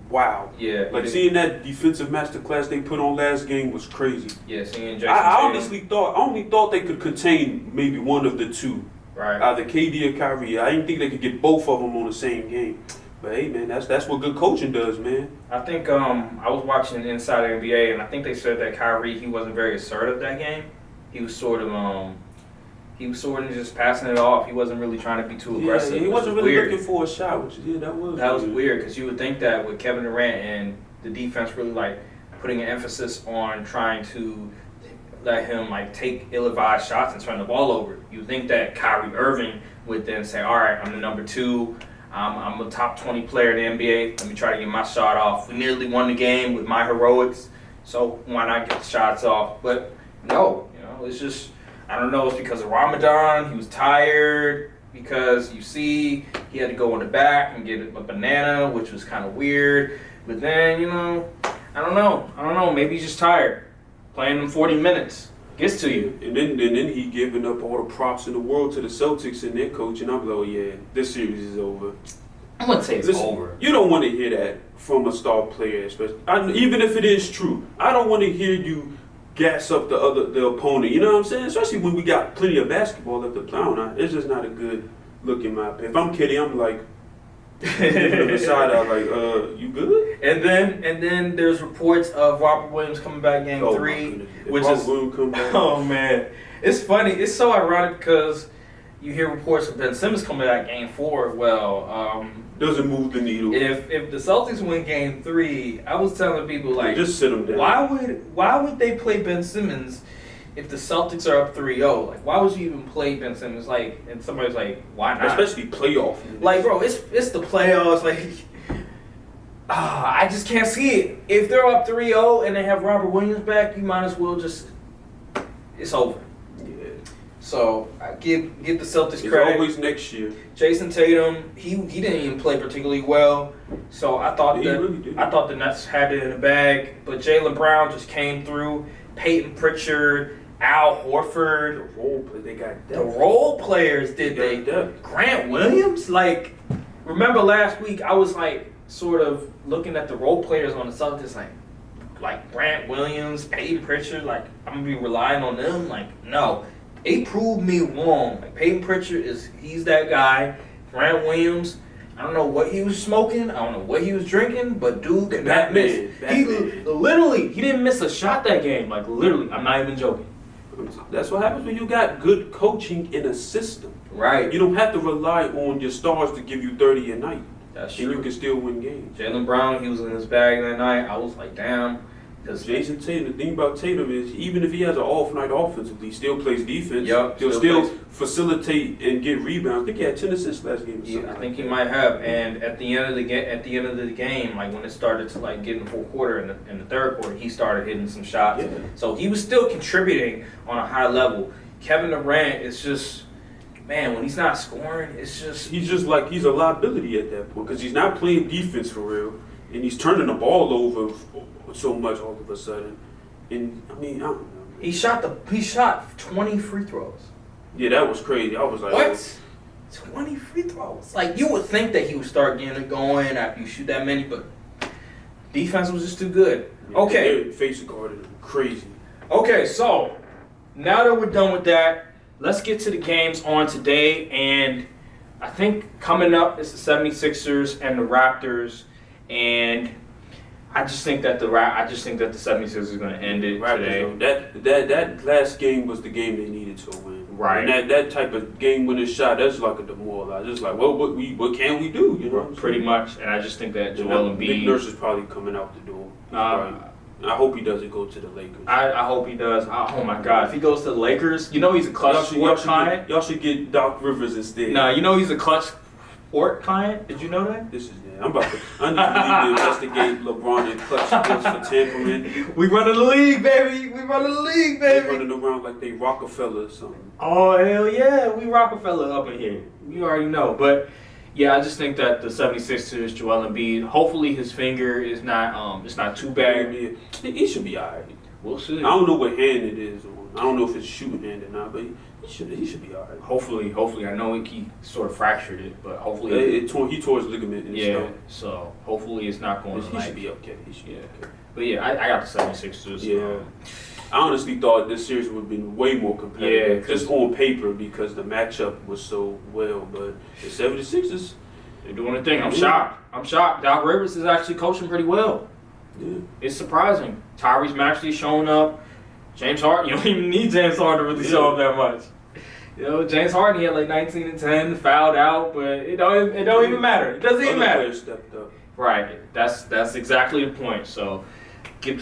wow. Yeah. Like seeing that defensive masterclass they put on last game was crazy. Yeah, seeing Jason I honestly thought they could contain maybe one of the two. Right. Either KD or Kyrie. I didn't think they could get both of them on the same game. But hey man, that's what good coaching does, man. I think I was watching Inside NBA and I think they said that Kyrie, he wasn't very assertive that game. He was sort of just passing it off. He wasn't really trying to be too aggressive. Yeah, he wasn't really looking for a shot. That was weird because you would think that with Kevin Durant and the defense really like putting an emphasis on trying to let him like take ill-advised shots and turn the ball over. You would think that Kyrie Irving would then say, all right, I'm the number 2. I'm a top 20 player in the NBA. Let me try to get my shot off. We nearly won the game with my heroics, so why not get the shots off? But no, it's just, I don't know, it's because of Ramadan, he was tired, because you see he had to go in the back and get a banana, which was kind of weird. But then, I don't know. Maybe he's just tired. Playing them 40 minutes gets to you. And then he giving up all the props in the world to the Celtics and their coach. And I'm like, oh yeah, this series is over. I wouldn't say it's over. You don't want to hear that from a star player, especially even if it is true. I don't want to hear you gas up the opponent. You know what I'm saying? Especially when we got plenty of basketball left to play on. It's just not a good look in my opinion. If I'm kidding, I'm like giving him a side eye, like, you good? And then there's reports of Robert Williams coming back game 3, which is oh man, it's funny. It's so ironic because you hear reports of Ben Simmons coming back game 4. Well, doesn't move the needle. If the Celtics win game 3, I was telling people like, just sit them down. Why would they play Ben Simmons if the Celtics are up 3-0? Like, why would you even play Ben Simmons? Like, and somebody's like, why not? Especially playoff. Like, bro, it's the playoffs. Like, I just can't see it. If they're up 3-0 and they have Robert Williams back, you might as well just. It's over. So I give the Celtics credit. It's always next year. Jason Tatum, he didn't even play particularly well. So I thought the Nets had it in the bag. But Jaylen Brown just came through. Peyton Pritchard, Al Horford. They got depth. The role players did they? Depth. Grant Williams, like, remember last week I was like sort of looking at the role players on the Celtics like Grant Williams, Peyton Pritchard, like I'm gonna be relying on them. Like, no. They proved me wrong. Like Peyton Pritchard he's that guy. Grant Williams, I don't know what he was smoking. I don't know what he was drinking, but dude could not miss. He didn't miss a shot that game. Like literally, I'm not even joking. That's what happens when you got good coaching in a system. Right. You don't have to rely on your stars to give you 30 a night. That's true. And you can still win games. Jaylen Brown, he was in his bag that night. I was like, damn. Because Jason Tatum, the thing about Tatum is, even if he has an off night offensively, he still plays defense. Yep, He'll still facilitate and get rebounds. I think he had 10 assists last game. Yeah, I think he might have. And at the end of the game, like when it started to like get in the fourth quarter and the third quarter, he started hitting some shots. Yeah. So he was still contributing on a high level. Kevin Durant is just, man, when he's not scoring, it's just he's just like he's a liability at that point because he's not playing defense for real, and he's turning the ball over so much all of a sudden. And I mean, I don't know. He shot 20 free throws. Yeah, that was crazy. I was like, what? 20 free throws. Like you would think that he would start getting it going after you shoot that many, but defense was just too good. Yeah, okay. Face guarded him crazy. Okay, so now that we're done with that, let's get to the games on today. And I think coming up is the 76ers and the Raptors. And I just think that the 76ers are going to end it today. That last game was the game they needed to win. Right. And that type of game-winning shot, that's like a demoralizer. It's like, well, what can we do? You know, pretty much. And I just think that Joel Embiid. Nick Nurse is probably coming out the door. I hope he doesn't go to the Lakers. I hope he does. Oh my God! If he goes to the Lakers, you know he's a clutch sport client. Y'all should get Doc Rivers instead. Nah, you know he's a clutch sport client. Did you know that? I need to investigate LeBron and clutch sports for tampering. We running the league, baby. They running around like they Rockefeller or something. Oh hell yeah, we Rockefeller up in here. You already know, but. Yeah, I just think that the 76ers, Joel Embiid, hopefully his finger is not it's not too bad. He should be alright. We'll see. I don't know what hand it is on. I don't know if it's shooting hand or not, but he should be alright. Hopefully. I know he sort of fractured it, but hopefully he tore his ligament in his stomach. So hopefully it's not going to He should be okay. Okay. But yeah, I got the 76ers. Yeah. I honestly thought this series would have been way more competitive, just on paper, because the matchup was so well. But the 76ers, they're doing their thing. I'm shocked. Doc Rivers is actually coaching pretty well. Yeah. It's surprising. Tyrese Maxey showing up. James Harden, you don't even need James Harden to really show up that much. You know, James Harden, he had like 19 and 10, fouled out, but it don't even matter. It doesn't even matter. Players stepped up. Right. That's exactly the point. So. Give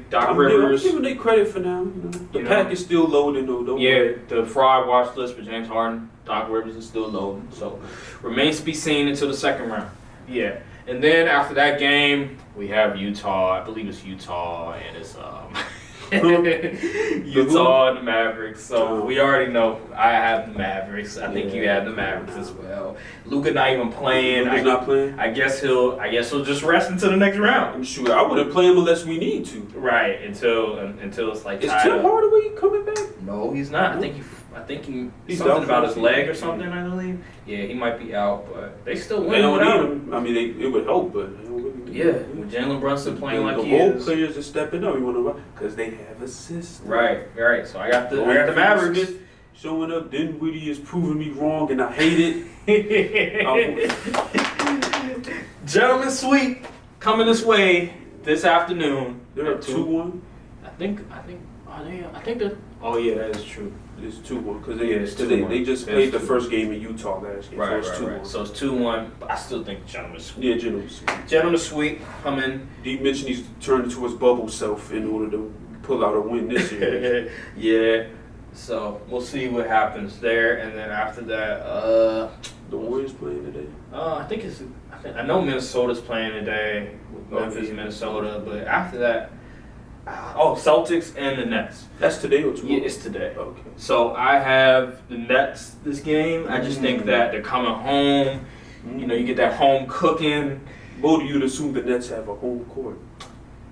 Doc Rivers. I'm giving they credit for now. The pack is still loading though. The fraud watch list for James Harden, Doc Rivers is still loading. So remains to be seen until the second round. Yeah. And then after that game, we have Utah. I believe it's Utah, and it's Utah and the Mavericks. So we already know I have the Mavericks. I think you have the Mavericks as well. Luka not even playing. Luka's not playing. I guess he'll just rest until the next round. I'm sure I wouldn't play him unless we need to. Right, until it's like. Is Tim Hardaway coming back? No, he's not. I think he's something about his leg or something. I believe. Yeah, he might be out, but they still win. They don't without need him. I mean, it would help, but they don't really need him. With Jalen Brunson playing like the he role is. players are stepping up. You want to know why? Because they have assists. Right. So I got the Mavericks. Smith showing up. Dinwiddie is proving me wrong, and I hate it. Gentlemen sweep coming this way this afternoon. They're up 2-1. I think. Oh yeah, that is true. It's 2-1 because they just played the first game in Utah last game. Right. So it's 2-1, but I still think gentlemen sweep. Yeah, gentlemen sweep. Gentlemen sweep coming. He mentioned he's turned into his bubble self in order to pull out a win this year. Yeah. So we'll see what happens there, and then after that, the Warriors playing today. I know Minnesota's playing today with Memphis and Minnesota, but after that, Celtics and the Nets. That's today or tomorrow? Yeah, it's today. Okay. So I have the Nets this game. I just think that they're coming home. You know, you get that home cooking. Both of you would assume the Nets have a home court.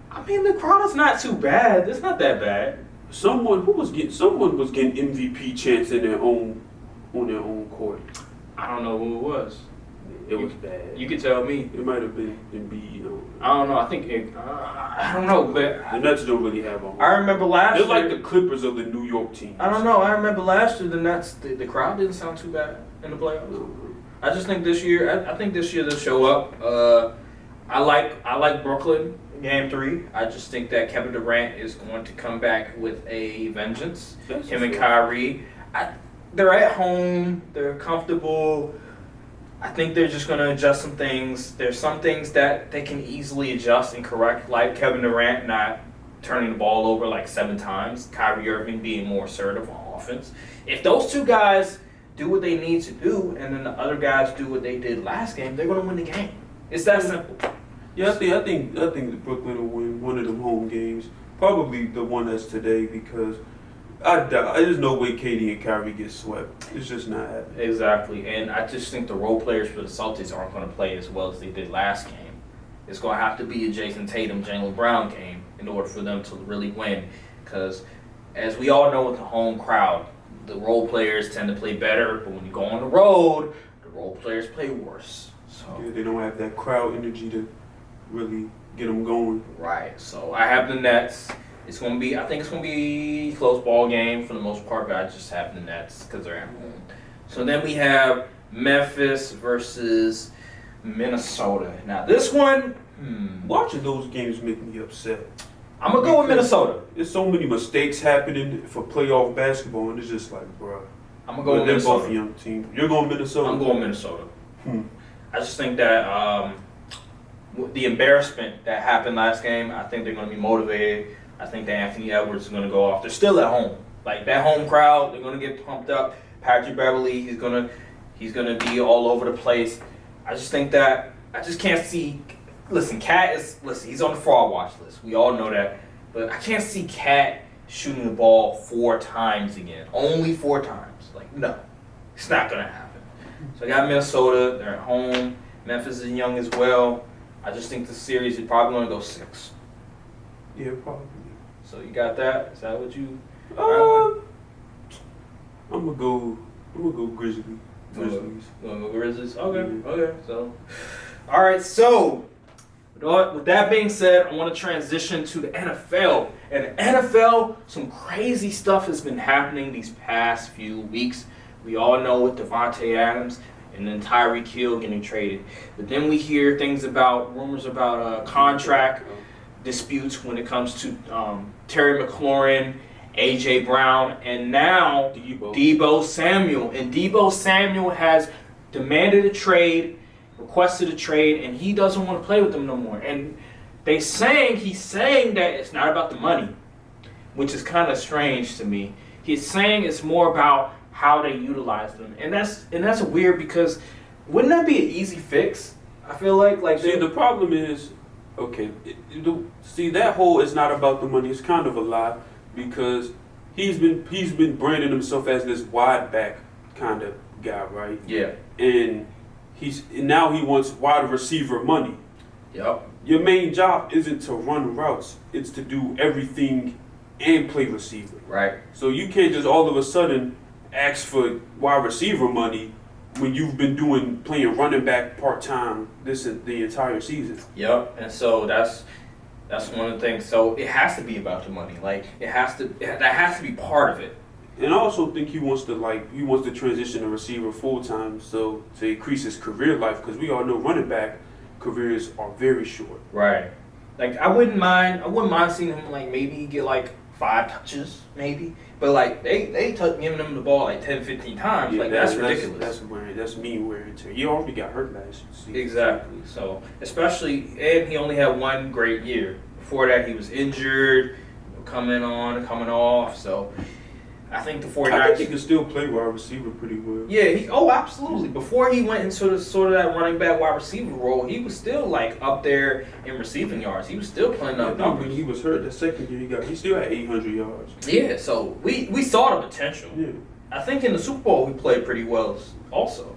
I mean, the crowd is not too bad. It's not that bad. Someone was getting MVP chants on their own court. I don't know who it was. It was bad. You could tell me. It might have been Embiid. I don't know. I don't know, but the Nets don't really have a home. I remember last year. They're like the Clippers of the New York team. I don't know. I remember last year the Nets. The crowd didn't sound too bad in the playoffs. Mm-hmm. I just think this year. I think this year they'll show up. I like Brooklyn game 3. I just think that Kevin Durant is going to come back with a vengeance. Him and Kyrie. They're at home. They're comfortable. I think they're just going to adjust some things. There's some things that they can easily adjust and correct, like Kevin Durant not turning the ball over like 7 times, Kyrie Irving being more assertive on offense. If those two guys do what they need to do, and then the other guys do what they did last game, they're going to win the game. It's that simple. Yeah, I think Brooklyn will win one of them home games. Probably the one that's today because there's no way Katie and Kyrie get swept. It's just not happening. Exactly, and I just think the role players for the Celtics aren't going to play as well as they did last game. It's going to have to be a Jason Tatum, Jaylen Brown game in order for them to really win. Because as we all know with the home crowd, the role players tend to play better, but when you go on the road, the role players play worse. So yeah, they don't have that crowd energy to really get them going. Right. So I have the Nets. I think it's going to be a close ball game for the most part, but I just have the Nets because they're at home. So then we have Memphis versus Minnesota. Now this one, watching those games make me upset. I'm going to go with Minnesota. There's so many mistakes happening for playoff basketball, and it's just like, bruh. I'm going to go with Minnesota. They're both young teams. You're going Minnesota? I'm going Minnesota. I just think that the embarrassment that happened last game, I think they're going to be motivated. I think that Anthony Edwards is going to go off. They're still at home. Like, that home crowd, they're going to get pumped up. Patrick Beverley, he's going to be all over the place. I just think that I just can't see. Listen, he's on the fraud watch list. We all know that. But I can't see Cat shooting the ball 4 times again. Only 4 times. Like, no. It's not going to happen. So I got Minnesota. They're at home. Memphis is young as well. I just think the series is probably going to go 6. Yeah, probably. So you got that? Is that what you? I'm gonna go Grizzlies. Grizzlies. Gonna go Grizzlies. Okay. Yeah. Okay. So, all right. So, with that being said, I want to transition to the NFL. And the NFL, some crazy stuff has been happening these past few weeks. We all know with Devontae Adams and then Tyreek Hill getting traded. But then we hear rumors about contract disputes when it comes to Terry McLaurin, A.J. Brown, and now Deebo Samuel. And Deebo Samuel has demanded a trade, requested a trade, and he doesn't want to play with them no more. And he's saying that it's not about the money, which is kind of strange to me. He's saying it's more about how they utilize them. And that's weird because wouldn't that be an easy fix? I feel like the problem is Okay, see that whole is not about the money. It's kind of a lie because he's been branding himself as this wide back kind of guy, right? Yeah. And now he wants wide receiver money. Yep. Your main job isn't to run routes; it's to do everything and play receiver. Right. So you can't just all of a sudden ask for wide receiver money when you've been playing running back part time the entire season. Yep. And so that's one of the things. So it has to be about the money. Like that has to be part of it. And I also think he wants to transition to receiver full time, so to increase his career life because we all know running back careers are very short. Right. Like I wouldn't mind seeing him like maybe get like 5 touches maybe, but like they giving him the ball like 10, 15 times. Yeah, like that's ridiculous. That's mean wear and tear. He already got hurt last season. Exactly. So especially, and he only had one great year. Before that, he was injured, coming on, coming off. So I think the 49ers. I think he can still play wide receiver pretty well. Yeah, absolutely. Before he went into sort of that running back wide receiver role, he was still like up there in receiving yards. He was still playing up numbers. When he was hurt the second year, he still had 800 yards. Yeah, so we saw the potential. Yeah. I think in the Super Bowl he played pretty well also.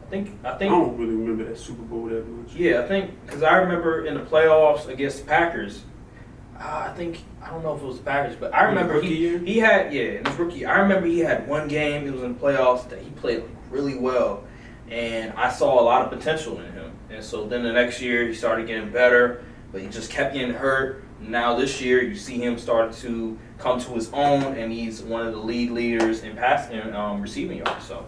I think. I don't really remember that Super Bowl that much. Yeah, I think because I remember in the playoffs against the Packers. I don't know if it was the Packers, but I remember he had in his rookie. I remember he had one game. It was in the playoffs that he played really well, and I saw a lot of potential in him. And so then the next year he started getting better, but he just kept getting hurt. Now this year you see him start to come to his own, and he's one of the leaders in receiving yards. So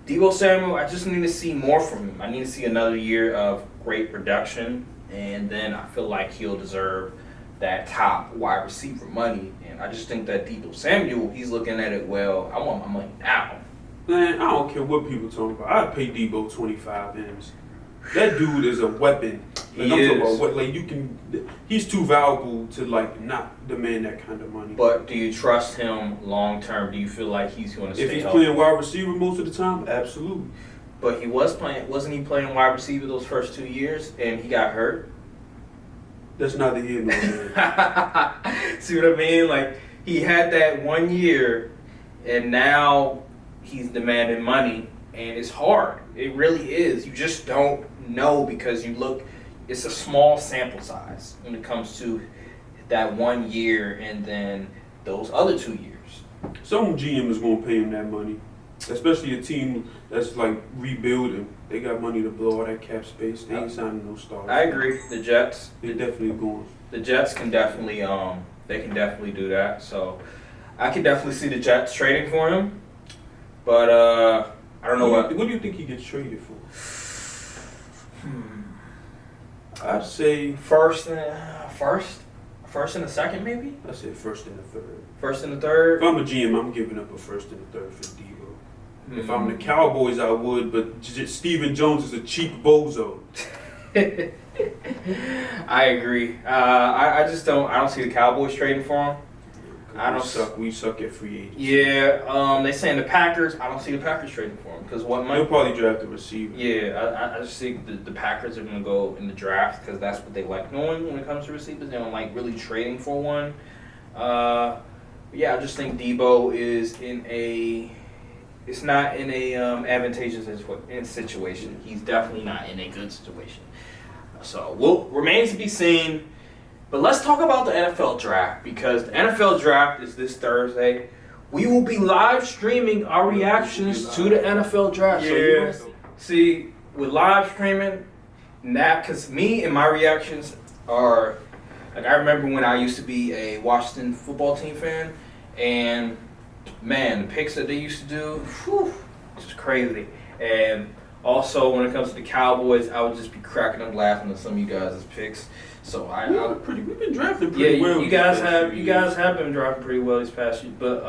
Deebo Samuel, I just need to see more from him. I need to see another year of great production, and then I feel like he'll deserve that top wide receiver money. And I just think that Deebo Samuel, he's looking at it well. I want my money now. Man, I don't care what people talking about. I'd pay Deebo 25 M's. That dude is a weapon. Like, I'm talking about he's too valuable to not demand that kind of money. But do you trust him long term? Do you feel like he's going to stay If he's healthy? playing wide receiver most of the time, absolutely. But wasn't he playing wide receiver those first 2 years and he got hurt? That's neither here nor there. See what I mean? Like he had that 1 year, and now he's demanding money, and it's hard. It really is. You just don't know because it's a small sample size when it comes to that 1 year and then those other 2 years. Some GM is going to pay him that money, especially a team that's rebuilding. They got money to blow all that cap space. They ain't signing no stars. I agree. The Jets. They definitely going. The Jets can definitely they can definitely do that. So I can definitely see the Jets trading for him. But I don't know what. What do you think he gets traded for? I'd say first and a second maybe. I'd say first and a third. First and a third. If I'm a GM, I'm giving up a first and a third for Deebo. If I'm the Cowboys, I would, but Stephen Jones is a cheap bozo. I agree. I just don't. I don't see the Cowboys trading for him. We suck at free agents. Yeah. They saying the Packers. I don't see the Packers trading for him because they'll probably draft a receiver. Yeah. I just think the Packers are going to go in the draft because that's what they like doing when it comes to receivers. They don't like really trading for one. Yeah. I just think Deebo is in a. It's not in a advantageous situation. He's definitely not in a good situation. So, remains to be seen. But let's talk about the NFL draft because the NFL draft is this Thursday. We will be live streaming our reactions to the NFL draft. Yeah. So see, with live streaming, now, because me and my reactions are, like I remember when I used to be a Washington football team fan, and man, the picks that they used to do, it's just crazy. And also, when it comes to the Cowboys, I would just be cracking up laughing at some of you guys' picks. So we've been drafting pretty well. You guys have been drafting pretty well these past years. But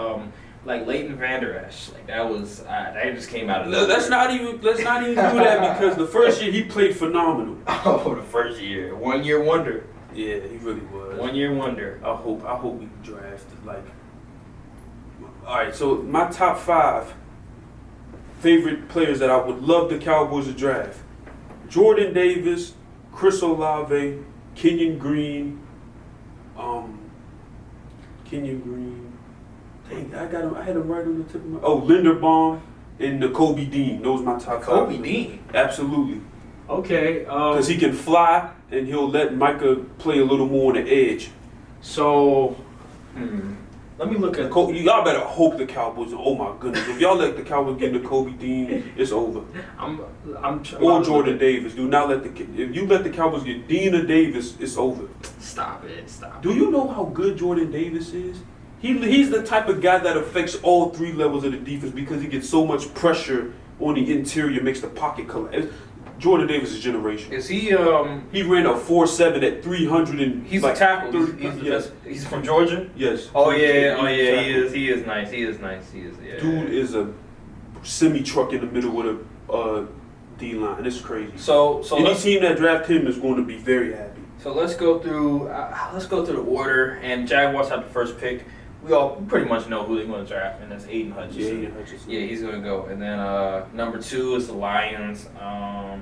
like Leighton Vander Esch, like that was that just came out of nowhere. Let's not even do that because the first year he played phenomenal. Oh, the first year, 1 year wonder. Yeah, he really was. 1 year wonder. I hope we draft All right, so my top 5 favorite players that I would love the Cowboys to draft: Jordan Davis, Chris Olave, Kenyon Green. Dang, I had him right on the tip of my. Oh, Linderbaum and Kobe Dean. Those my top Kobe five. Dean. Absolutely. Okay. Because he can fly and he'll let Micah play a little more on the edge. So, let me look at. Y'all better hope the Cowboys. Oh my goodness! If y'all let the Cowboys get into Kobe Dean, it's over. Or Jordan Davis. Do not let if you let the Cowboys get Dean or Davis, it's over. Stop it! Stop. Do you know how good Jordan Davis is? He's the type of guy that affects all three levels of the defense because he gets so much pressure on the interior, makes the pocket collapse. Jordan Davis is generational. Is he? He ran a 4.7 at 300 and He's like a tackle. 30, He's the yes. best. He's from Georgia. Yes. Oh yeah. Tackle. He is nice. Yeah. Dude is a semi truck in the middle with a D line. It's crazy. So any team that draft him is going to be very happy. So let's go through the order. And Jaguars have the first pick. We pretty much know who they're going to draft, and that's Aiden Hutchinson. Yeah, Hutchinson. Yeah, he's going to go. And then number 2 is the Lions. Now,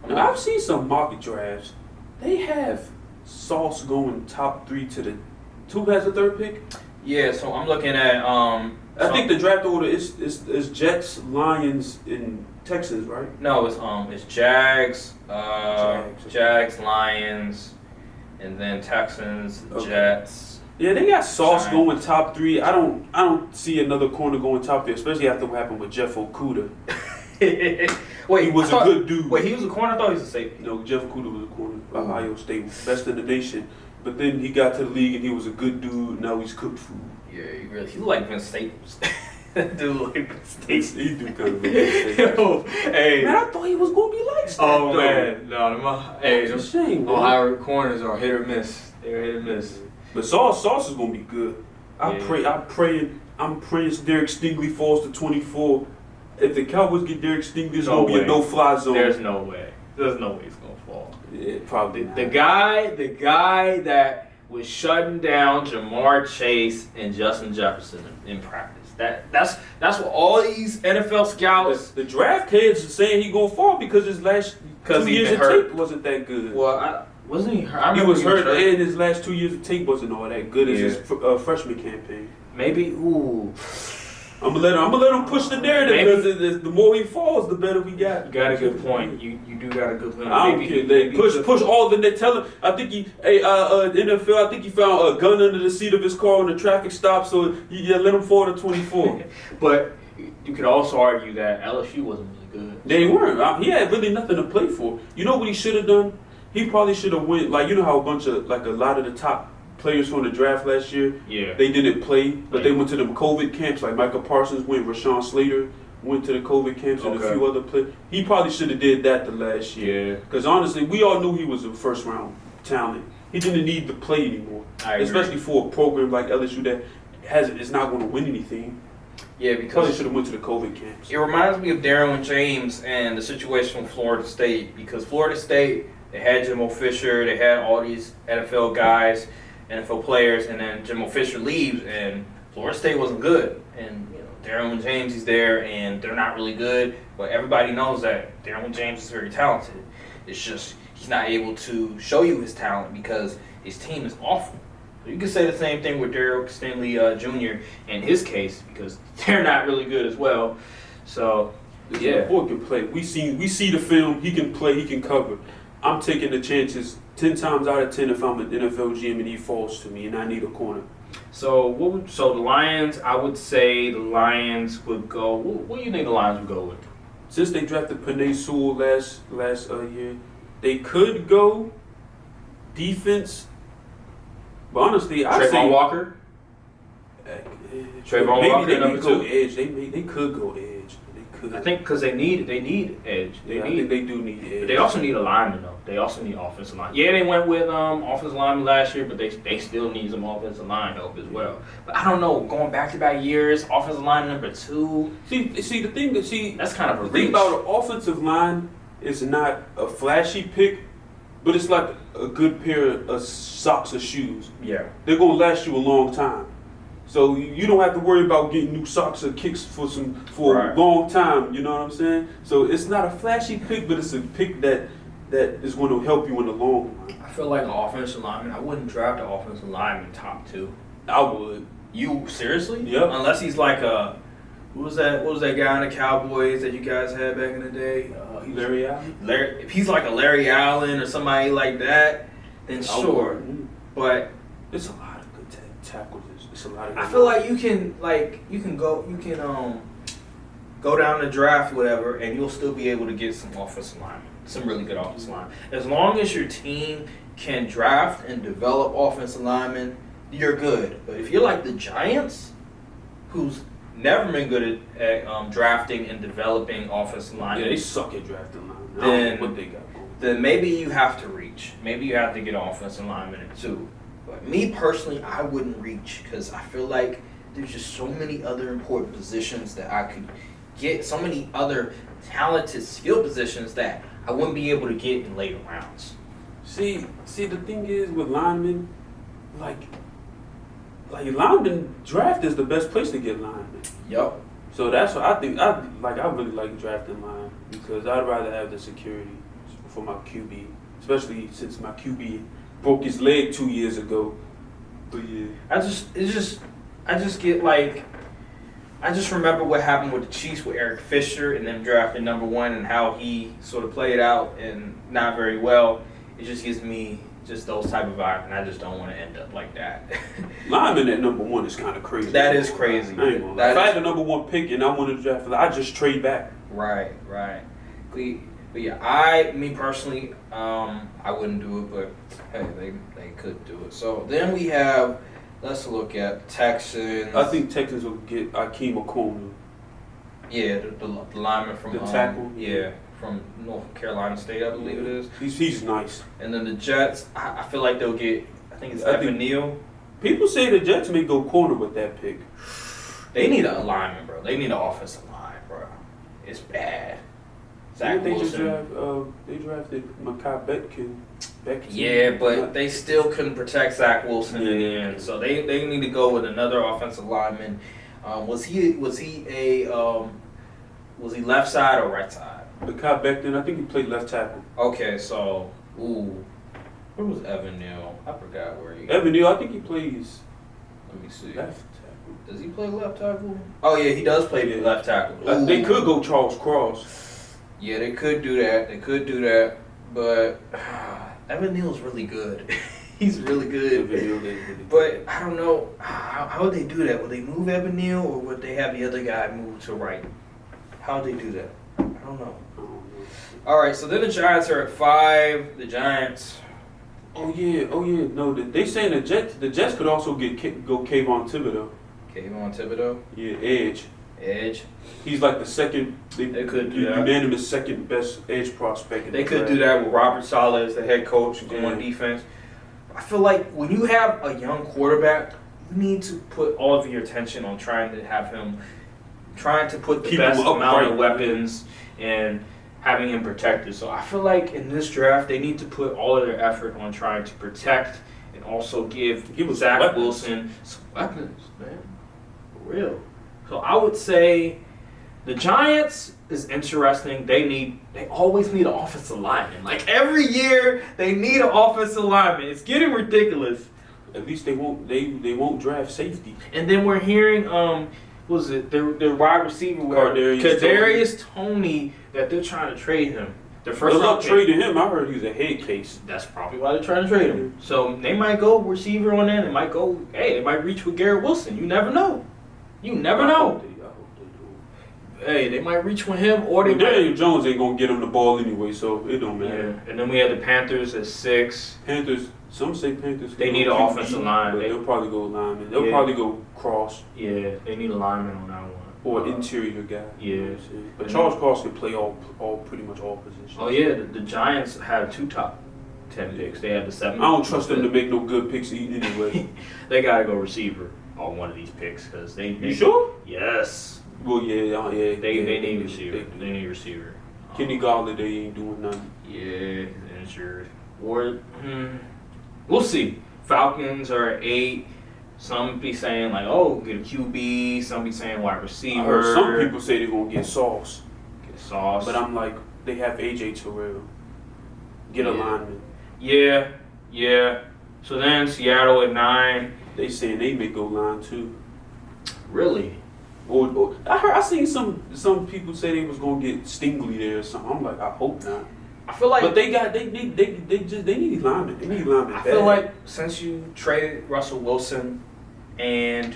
I've seen some mock drafts. They have Sauce going top 3 to the. Who has the third pick? Yeah, so I'm looking at. I think the draft order is Jets, Lions, and Texans, right? No, it's Jags, Lions, and then Texans, Okay. Jets. Yeah, they got Sauce Giants. going top 3. I don't see another corner going top 3, especially after what happened with Jeff Okudah. Wait, He was a good dude. Wait, he was a corner? I thought he was a safety. No, Jeff Okudah was a corner. Ohio State, best in the nation. But then he got to the league and he was a good dude. Now he's cooked food. Yeah, he looked like Vince Staples. Dude, like Vince Staples. He do kind of look like Vince Staples. Hey. Man, I thought he was going to be like that. Oh, though. man. No, It's a shame, man. Ohio corners are hit or miss. They're hit or miss. But Sauce is gonna be good. I'm praying Derek Stingley falls to 24. If the Cowboys get Derek Stingley, it's gonna be a no-fly zone. There's no way. There's no way he's gonna fall. Yeah, probably. The guy that was shutting down Jamar Chase and Justin Jefferson in practice. That's what all these NFL scouts. The draft kids are saying he gonna fall because his last 2 years of tape wasn't that good. Well, wasn't he hurt? He was hurt, and his last 2 years of tape wasn't all that good as his freshman campaign. Maybe. Ooh. I'm gonna let him push the narrative because the more he falls, the better we got. You got a good point. You do got a good point. I don't care. They push all the net. Tell him. I think NFL. I think he found a gun under the seat of his car on the traffic stop. So let him fall to 24. But you could also argue that LSU wasn't really good. They weren't. He had really nothing to play for. You know what he should have done? He probably should have went, like, you know how a lot of the top players from the draft last year, they didn't play, but they went to them COVID camps, like Michael Parsons went, Rashawn Slater went to the COVID camps, and a few other players. He probably should have did that the last year. Yeah. Because honestly, we all knew he was a first round talent. He didn't need to play anymore. Especially for a program like LSU that is not going to win anything. Yeah, because probably should have went to the COVID camps. It reminds me of Darren James and the situation with Florida State, because Florida State, they had Jimbo Fisher, they had all these NFL guys, NFL players, and then Jimbo Fisher leaves, and Florida State wasn't good. And Darren James, he's there, and they're not really good, but everybody knows that Darren James is very talented. It's just he's not able to show you his talent because his team is awful. So you can say the same thing with Derek Stingley Jr. in his case, because they're not really good as well. So yeah, the boy can play. We see the film. He can play. He can cover. I'm taking the chances 10 times out of 10 if I'm an NFL GM and he falls to me and I need a corner. So the Lions, I would say the Lions would go. What do you think the Lions would go with? Since they drafted Penei Sewell last year, they could go defense. But honestly, I say Walker. Trayvon Walker, maybe they number could go 2. edge. They could go edge. They could. I think because they need edge. I think they do need edge. But they also need a lineman though. They also need offensive line. Yeah, they went with offensive lineman last year, but they still need some offensive line help as well. But I don't know. Going back-to-back years, offensive line number 2. See the thing that's kind of a the thing about an offensive line is not a flashy pick, but it's like a good pair of socks or shoes. Yeah, they're gonna last you a long time. So you don't have to worry about getting new socks or kicks for a long time. You know what I'm saying? So it's not a flashy pick, but it's a pick that that is going to help you in the long run. I feel like an offensive lineman. I wouldn't draft an offensive lineman top 2. I would. You seriously? Yep. Unless he's like a what was that guy in the Cowboys that you guys had back in the day? Larry Allen. If he's like a Larry Allen or somebody like that, then sure. But it's a lot of good tackles. It's a lot of. I feel like you can go down the draft, whatever, and you'll still be able to get some offensive linemen, some really good offensive linemen. As long as your team can draft and develop offensive linemen, you're good. But if you're like the Giants, who's never been good at drafting and developing offensive linemen, yeah, they suck at drafting linemen. I then, don't know what they got going. Then maybe you have to reach. Maybe you have to get an offensive lineman too. But me personally, I wouldn't reach because I feel like there's just so many other important positions that I could get, so many other talented skill positions that I wouldn't be able to get in later rounds. See, the thing is with linemen, like lineman draft is the best place to get linemen. Yup. So that's what I think. I really like drafting line because I'd rather have the security for my QB, especially since my QB broke his leg 2 years ago. But yeah, I just remember what happened with the Chiefs with Eric Fisher and them drafting number 1 and how he sort of played out and not very well. It just gives me just those type of vibes, and I just don't want to end up like that. lineman at number 1 is kind of crazy. That is crazy. I ain't gonna lie. If I had the number 1 pick and I wanted to draft, I'd just trade back. Right. But yeah, me personally, I wouldn't do it, but hey, they could do it. So then we have, let's look at Texans. I think Texans will get Akeem Okonu. Yeah, the lineman from the tackle. Yeah, from North Carolina State, I believe it is. He's nice. And then the Jets, I feel like they'll get. I think it's Evan Neal. People say the Jets may go corner with that pick. They need an alignment, bro. They need an offensive line, bro. It's bad. Zach Wilson. They drafted Mekhi Becton. Yeah, but they still couldn't protect Zach Wilson in the end. So they need to go with another offensive lineman. Was he left side or right side? Mekhi Becton, I think he played left tackle. Okay, so where was Evan Neal? I forgot where he. Evan Neal, I think he plays. Let me see. Left tackle. Does he play left tackle? Oh yeah, he does play left tackle. They could go Charles Cross. Yeah, they could do that. But Evan Neal's really good. He's really good. But I don't know how would they do that. Would they move Evan Neal or would they have the other guy move to right? How would they do that? I don't know. All right, so then the Giants are at 5. The Giants. Oh yeah. No, they saying the Jets could also go Kayvon Thibodeau. Kayvon Thibodeau. Yeah, edge. He's like the second. They could do that. Unanimous second best edge prospect. They could do that with Robert Saleh as the head coach on defense. I feel like when you have a young quarterback, you need to put all of your attention on trying to put the best amount of weapons and having him protected. So I feel like in this draft, they need to put all of their effort on trying to protect and also give Zach Wilson some weapons, man. For real. So I would say the Giants is interesting. They always need an offensive lineman. Like every year, they need an offensive lineman. It's getting ridiculous. At least they won't draft safety. And then we're hearing their wide receiver Kadarius Toney that they're trying to trade him. They're not trading him. I heard he's a head case. That's probably why they're trying to trade him. So they might go receiver on that. They might reach with Garrett Wilson. You never know. I hope they do. Hey, they might reach with him, or Daniel Jones ain't gonna get him the ball anyway, so it don't matter. Yeah. And then we have the Panthers at 6. Some say Panthers. They need an offensive line. But they'll probably go lineman. They'll probably go cross. Yeah, they need a lineman on that one. Or interior guy. Yeah. But Charles Cross can play pretty much all positions. Oh yeah, the Giants have 2 top 10 picks. They have the 7. I don't trust them to make no good picks anyway. They gotta go receiver on one of these picks because they. You sure? Yes. Well, yeah. They need receiver. They need receiver. Kenny Galladay ain't doing nothing. Yeah, injured. Or we'll see. Falcons are at 8. Some be saying like, oh, get a QB. Some be saying wide receiver. I heard some people say they're gonna get Sauce. Sauce. But I'm like, they have AJ Terrell. Get a Yeah. lineman. Yeah. So then Seattle at 9. They saying they may go line too. Really? Or I seen some people say they was gonna get Stingley there or something. I'm like, I hope not. I feel like. But they need linemen. They need linemen. I feel like since you traded Russell Wilson and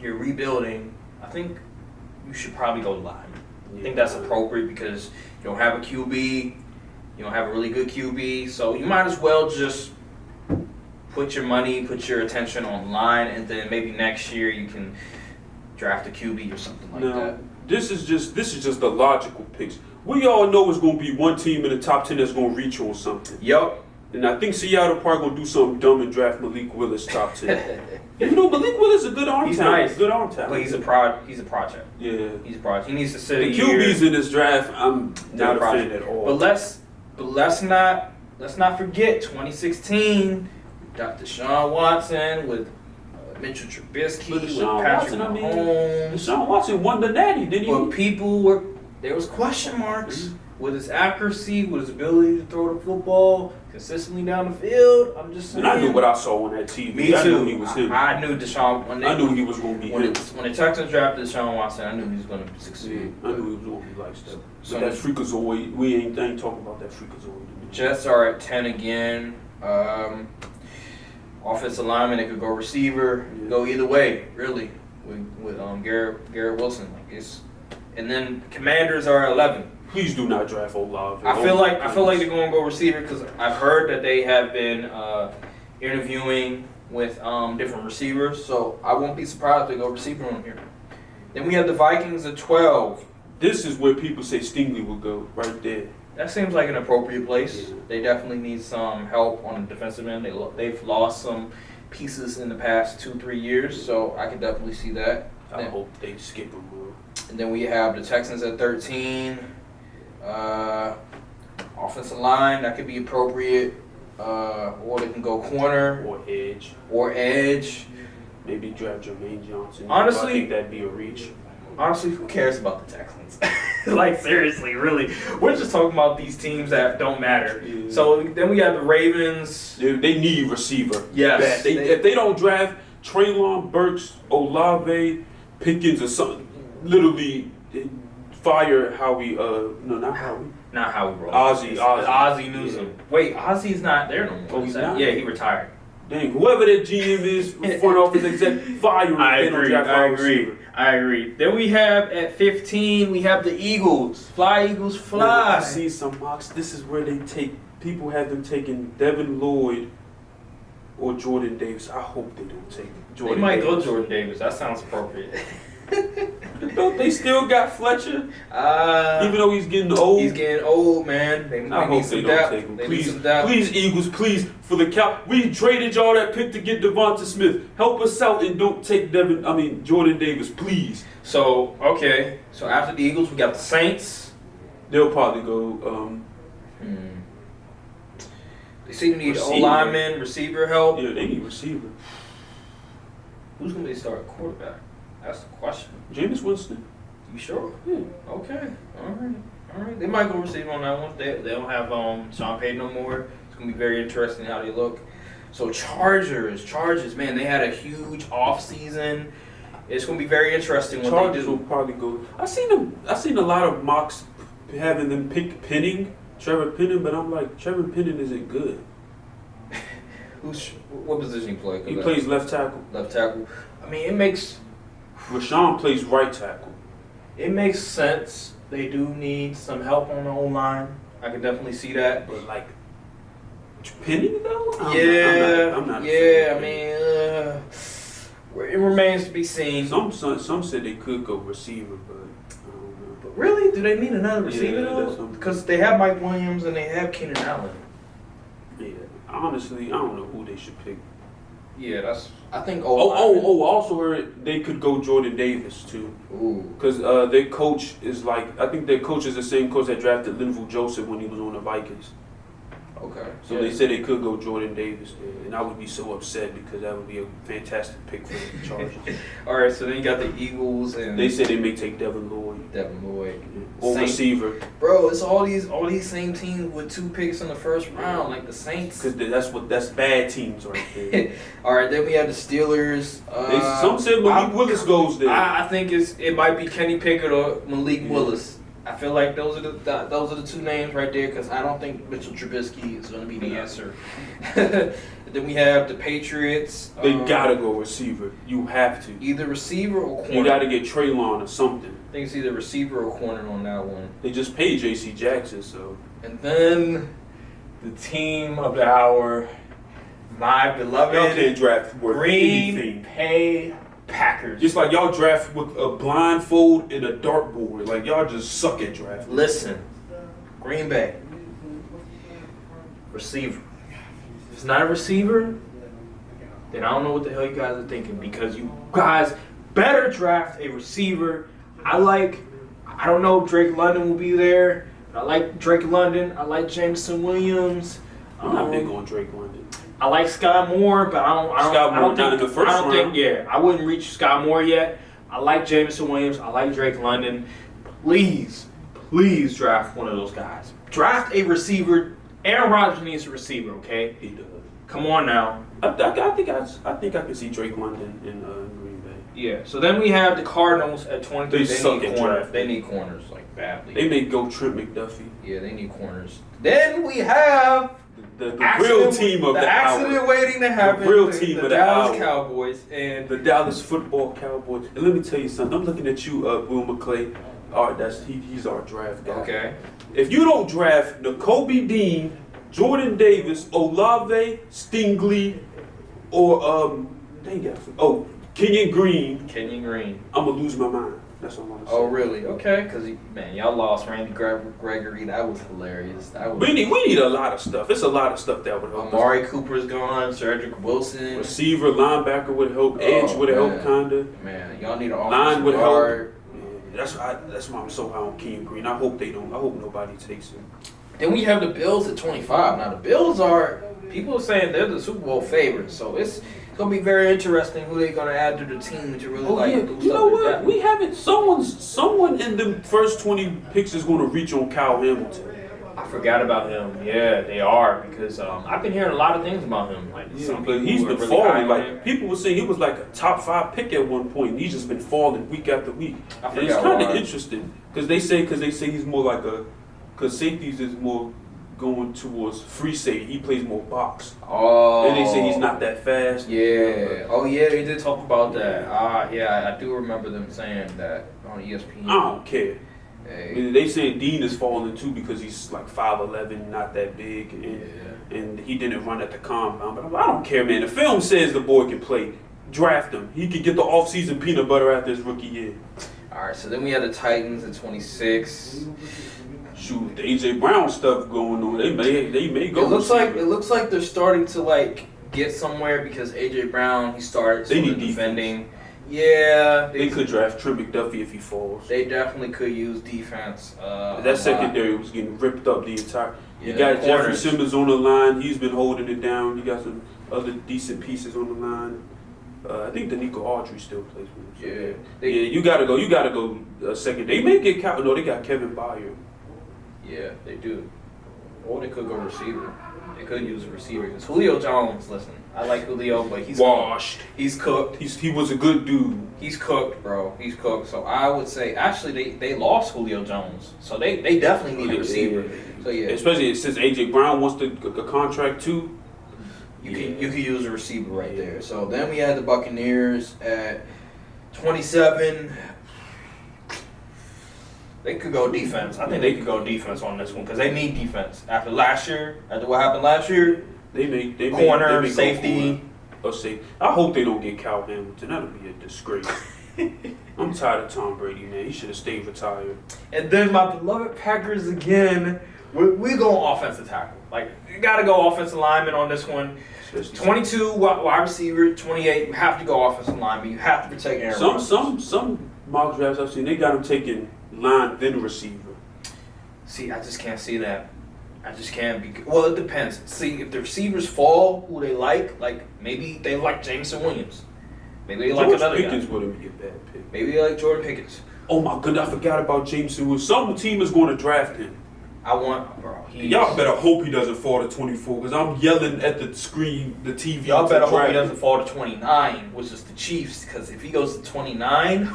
you're rebuilding, I think you should probably go line. I think that's appropriate because you don't have a QB, you don't have a really good QB, so you might as well just put your money, put your attention on line, and then maybe next year you can draft a QB or something like that. This is just the logical picks. We all know it's gonna be one team in the top 10 that's gonna reach on something. Yup. And I think Seattle probably gonna do something dumb and draft Malik Willis top 10. You know, Malik Willis is a good arm He's talent. nice. Good arm talent. But he's a project. Yeah. He's a project. He needs to sit The a year. QBs in this draft, I'm not a fan project. at all. But let's not forget 2016. Dr. Deshaun Watson with Mitchell Trubisky, But with Deshaun Patrick Watson, Mahomes. Deshaun Watson won the natty, didn't he? But there was question marks with his accuracy, with his ability to throw the football consistently down the field. I'm just saying. And I knew what I saw on that TV. Me too. I knew he was him. I knew Deshaun. I knew he was going to be when him. when the Texans drafted Deshaun Watson, I knew he was going to succeed. I knew he was going to be like that. So But that freakazoid, we ain't talking about that freakazoid. Jets are at 10 again. Offensive lineman, they could go receiver, go either way, really. With Garrett Wilson, and then Commanders are at 11. Please do not draft Olave. I feel like they're going to go receiver because I've heard that they have been interviewing with different receivers, so I won't be surprised if they go receiver on here. Then we have the Vikings at 12. This is where people say Stingley would go, right there. That seems like an appropriate place. Yeah. They definitely need some help on the defensive end. They've lost some pieces in the past 2-3 years, so I can definitely see that. I hope they skip him, bro. And then we have the Texans at 13. Offensive line, that could be appropriate. Or they can go corner Or edge. or edge. Maybe draft Jermaine Johnson. Honestly- I think that'd be a reach. Honestly, who cares about the Texans? Like, seriously, really. We're just talking about these teams that don't matter. Yeah. So then we have the Ravens. They need receiver. Yes. If they don't draft Treylon Burks, Olave, Pickens, or something, literally fire Howie. No, not Howie. Not how we roll. Ozzie Newsome. Yeah. Wait, Ozzie's not there no more. Oh, he's not? Yeah, he retired. Dang, whoever that GM is, front office exec, fire him. I They don't draft our receiver. I agree. Then we have at 15, we have the Eagles. Fly, Eagles, fly. I see some mocks. This is where they take people have them taking Devin Lloyd or Jordan Davis. I hope they don't take Jordan. They might Davis. go Jordan Davis. That sounds appropriate. Don't they still got Fletcher? Even though he's getting old. He's getting old, man. They I need hope some they don't depth. take him. They need Please, some depth. please, Eagles, please, for the Cow. We traded y'all that pick to get Devonta Smith. Help us out and don't take Jordan Davis, please. So, okay. So after the Eagles, we got the Saints. They'll probably go. They seem to need Receiver. O-lineman, receiver help. Yeah, they need receiver. Who's going to be the starting quarterback? That's the question. Jameis Winston. You sure? Yeah. Okay. All right. They might go receiver on that one. They don't have Sean Payton no more. It's gonna be very interesting how they look. So Chargers, man, they had a huge off season. It's gonna be very interesting what Chargers they will do. probably go. I seen a lot of mocks having them pick Trevor Penning, but I'm like, Trevor Penning isn't good. What position he play? He plays left tackle. Left tackle. I mean, it makes Rashawn plays right tackle. sense. They do need some help on the O-line. I can definitely see that. But like, Penning though? I'm not I mean, it remains to be seen. Some said they could go receiver, but I don't know. But really, do they need another receiver Yeah, that's though? something. Because they have Mike Williams and they have Keenan Allen. Yeah, honestly, I don't know who they should pick. Yeah, I think. I also heard they could go Jordan Davis too. Ooh. Because their coach is I think their coach is the same coach that drafted Linval Joseph when he was on the Vikings. Okay. So they said they could go Jordan Davis there, and I would be so upset because that would be a fantastic pick for the Chargers. All right, so then you got the Eagles and They said they may take Devin Lloyd. Or receiver. Bro, it's all these same teams with 2 picks in the first round, like the Saints. Because that's bad teams right there. All right, then we have the Steelers. Some said Malik Willis goes there. I think it might be Kenny Pickett or Malik Willis. I feel like those are the 2 names right there because I don't think Mitchell Trubisky is going to be the answer. Then we have the Patriots. They gotta go receiver. You have to. Either receiver or corner. You gotta get Traylon or something. I think it's either receiver or corner on that one. They just paid J.C. Jackson, so. And then the team of the hour, my beloved Y'all can't draft worth Green anything. Bay Packers. Just like y'all draft with a blindfold and a dartboard. Like y'all just suck at drafting. Listen, Green Bay. Receiver. If it's not a receiver, then I don't know what the hell you guys are thinking because you guys better draft a receiver. I don't know if Drake London will be there. I like Drake London. I like Jameson Williams. I'm not big on Drake London. I like Sky Moore, but I don't think in the first round. I wouldn't reach Sky Moore yet. I like Jameson Williams. I like Drake London. Please draft one of those guys. Draft a receiver. Aaron Rodgers needs a receiver, okay? He does. Come on now. I think I can see Drake London in Green Bay. Yeah. So then we have the Cardinals at 23. They suck at draft. They need corners like badly. They may go Trent McDuffie. Yeah, they need corners. Then we have the real team of the accident hour. waiting to happen. The real team of the Dallas hour. Cowboys and The Dallas Football Cowboys. And let me tell you something. I'm looking at you, Will McClay. All right, he's our draft guy. okay. If you don't draft Nakobe Dean, Jordan Davis, Olave, Stingley, or Kenyon Green, I'm gonna lose my mind. That's what I'm gonna say. Oh really? Okay, because y'all lost Randy Gregory. That was hilarious. We need a lot of stuff. It's a lot of stuff that would help. Amari Cooper's gone. Cedric Wilson. Receiver, linebacker would help. Edge would help, kinda. Man, y'all need an Line would offensive guard. help. That's why I'm so high on Kenyon Green. I hope they don't. I hope nobody takes him. Then we have the Bills at 25. Now the Bills people are saying they're the Super Bowl favorites, so it's gonna be very interesting who they're gonna add to the team to really boost You know up their what? depth. We haven't. Someone in the first 20 picks is gonna reach on Kyle Hamilton. I forgot about him. Yeah, they are because I've been hearing a lot of things about him. Like But he's been really falling. high on him. Like people were saying, he was like a top 5 pick at one point. And he's just been falling week after week. I And it's forgot kind of why. interesting because they say he's more like because safeties is more going towards free safety. He plays more box. Oh. And they say he's not that fast. Yeah. Oh yeah, they did talk about that. Yeah, I do remember them saying that on ESPN. I don't care. Hey. I mean, they say Dean is falling too because he's like 5'11", not that big, and he didn't run at the combine. But I don't care, man. The film says the boy can play. Draft him. He could get the off-season peanut butter after his rookie year. All right, so then we had the Titans at 26. Shoot, the AJ Brown stuff going on. They may go. It looks like they're starting to get somewhere because AJ Brown he started They need defending. Yeah, They could draft Trent McDuffie if he falls. They definitely could use defense. That secondary was getting ripped up the entire. You Yeah, got Jeffrey corners. Simmons on the line. He's been holding it down. You got some other decent pieces on the line. I think Danico Autry still plays for him. So you gotta go. You gotta go second. They may get No, they got Kevin Byard. Yeah, they do. Or they could go receiver. They could use a receiver. Because Julio Jones, listen, I like Julio, but he's washed. He's cooked. He was a good dude. He's cooked, bro. He's cooked. So I would say, actually, they lost Julio Jones. So they definitely need a receiver. So yeah. Especially since AJ Brown wants a contract too. You can use a receiver right there. So then we had the Buccaneers at 27. They could go defense. I think they could go defense on this one because they need defense. After what happened last year, they may corner, go safety. Or safety. I hope they don't get Kyle Hamilton. That'll be a disgrace. I'm tired of Tom Brady, man. He should have stayed retired. And then my beloved Packers again. We go offensive tackle. You got to go offensive lineman on this one. 22 wide receiver, 28. You have to go offensive lineman. You have to protect Aaron Rodgers. Some mock drafts I've seen, they got him taking line then receiver. See, I just can't see that. I just can't be. Well, it depends. See, if the receivers fall, who they like maybe they like Jameson Williams. Maybe they like George another Pickens guy. wouldn't be a bad pick. Maybe they like Jordan Pickens. Oh my goodness, I forgot about Jameson Williams. Some team is going to draft him. Bro. Y'all better hope he doesn't fall to 24 because I'm yelling at the screen, the TV. Y'all better hope he draft doesn't fall to 29, which is the Chiefs. Because if he goes to 29,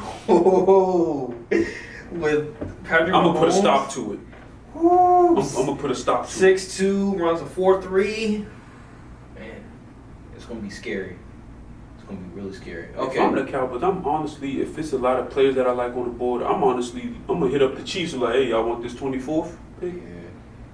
with Patrick I'm gonna put a Mahomes, stop to it. I'm I'm gonna put a stop to it. 6'2", runs a 4.3. Man, it's gonna be scary. It's gonna be really scary. Okay. If I'm the Cowboys, I'm honestly, if it's a lot of players that I like on the board, I'm gonna hit up the Chiefs and like, hey, y'all want this 24th pick? Yeah.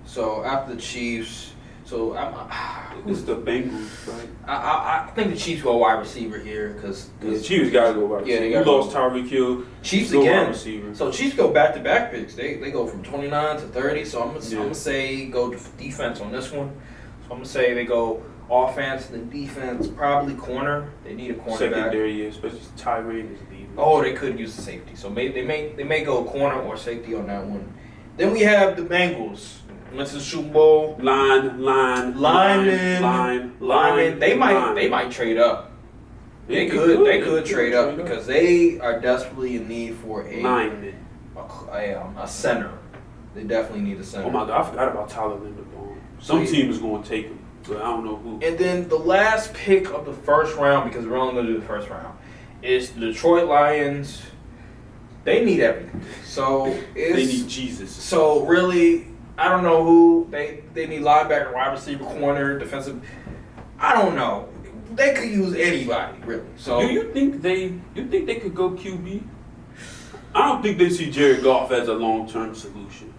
So after the Chiefs, It's the Bengals, right? I think the Chiefs go wide receiver here because The Chiefs gotta go wide Yeah, receiver. they You gotta lost go. Tyreek Hill. Chiefs Go wide again. receiver. So Chiefs go back-to-back picks. They go from 29 to 30. So I'm Yeah. gonna say go defense on this one. So I'm gonna say they go offense and then defense, probably corner. They need a cornerback. Secondary, yeah, especially Tyreek is leaving. Oh, they could use the safety. So maybe they may go corner or safety on that one. Then we have the Bengals. Went to the Super Bowl. Lineman. They might trade up. They could trade up because they are desperately in need for lineman. a center. They definitely need a center. Oh my God, I forgot about Tyler Linderbaum. Some team is going to take him, but I don't know who. And then the last pick of the first round, because we're only going to do the first round, is the Detroit Lions. They need everything. So They need Jesus. So really, I don't know who they need linebacker, wide receiver, corner, defensive. I don't know. They could use anybody really. So Do you think they could go QB? I don't think they see Jared Goff as a long-term solution.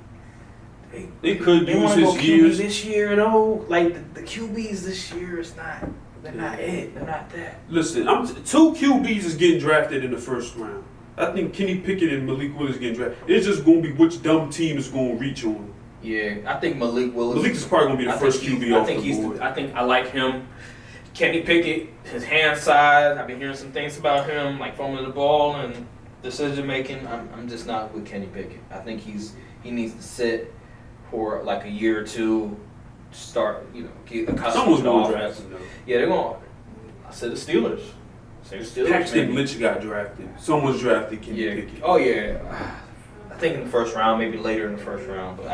They could use wanna go his QB years. this year though. Like the QBs this year is not. They're not it. They're not that. Listen, two QBs is getting drafted in the first round. I think Kenny Pickett and Malik Willis getting drafted. It's just going to be which dumb team is going to reach on him. Yeah, I think Malik Willis. Malik is probably going to be the first QB off the board. I think I like him. Kenny Pickett, his hand size. I've been hearing some things about him, like fumbling the ball and decision making. I'm just not with Kenny Pickett. I think he needs to sit for like a year or two, start get accustomed Someone's to the going to offense. draft him, though. Yeah, they're going. I said the Steelers. Say the Steelers. Paxton maybe. Lynch got drafted. Someone's drafted Kenny Yeah. Pickett. Oh yeah. I think in the first round, maybe later in the first round. But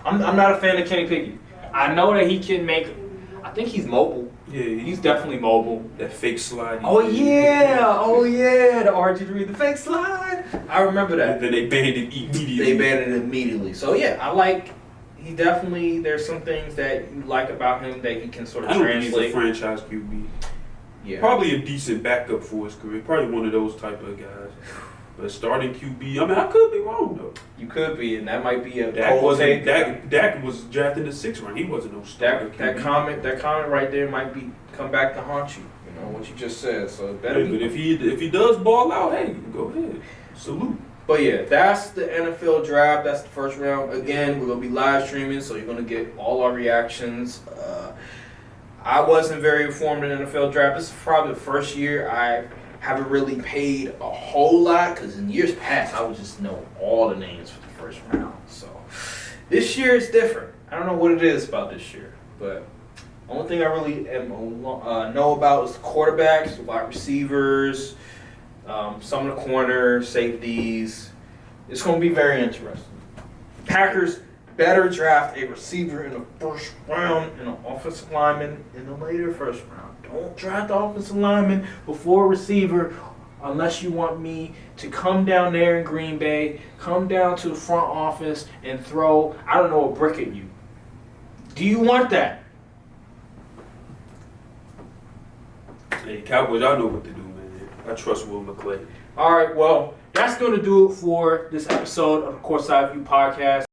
I'm not a fan of Kenny Pickett. I know that he can make. I think he's mobile. Yeah, He's definitely mobile. that fake slide. Oh yeah, the RG3, the fake slide. I remember that. And then they banned it immediately. They banned it immediately. So yeah, I like. He definitely. There's some things that you like about him that he can sort of I don't think he's a translate. franchise QB. Yeah. Probably a decent backup for his career. Probably one of those type of guys. But starting QB, I mean, I could be wrong though. You could be, and that might be a Dak cold take. Dak was drafted in the 6th round. He wasn't no starter. That comment right there might come back to haunt you. You know what you just said. So it better Hey, be. but if he does ball out, hey, go ahead. Salute. But yeah, that's the NFL draft. That's the first round. Again, we're gonna be live streaming, so you're gonna get all our reactions. I wasn't very informed in the NFL draft. This is probably the first year I haven't really paid a whole lot, because in years past I would just know all the names for the first round. So this year it's different. I don't know what it is about this year, but only thing I really know about is the quarterbacks, the wide receivers, some of the corners, safeties. It's going to be very interesting. Packers better draft a receiver in the first round and an offensive lineman in the later first round. Don't draft the offensive lineman before a receiver unless you want me to come down there in Green Bay, come down to the front office and throw, I don't know, a brick at you. Do you want that? Hey, Cowboys, y'all know what to do, man. I trust Will McClay. All right, well, that's going to do it for this episode of the Courtside View Podcast.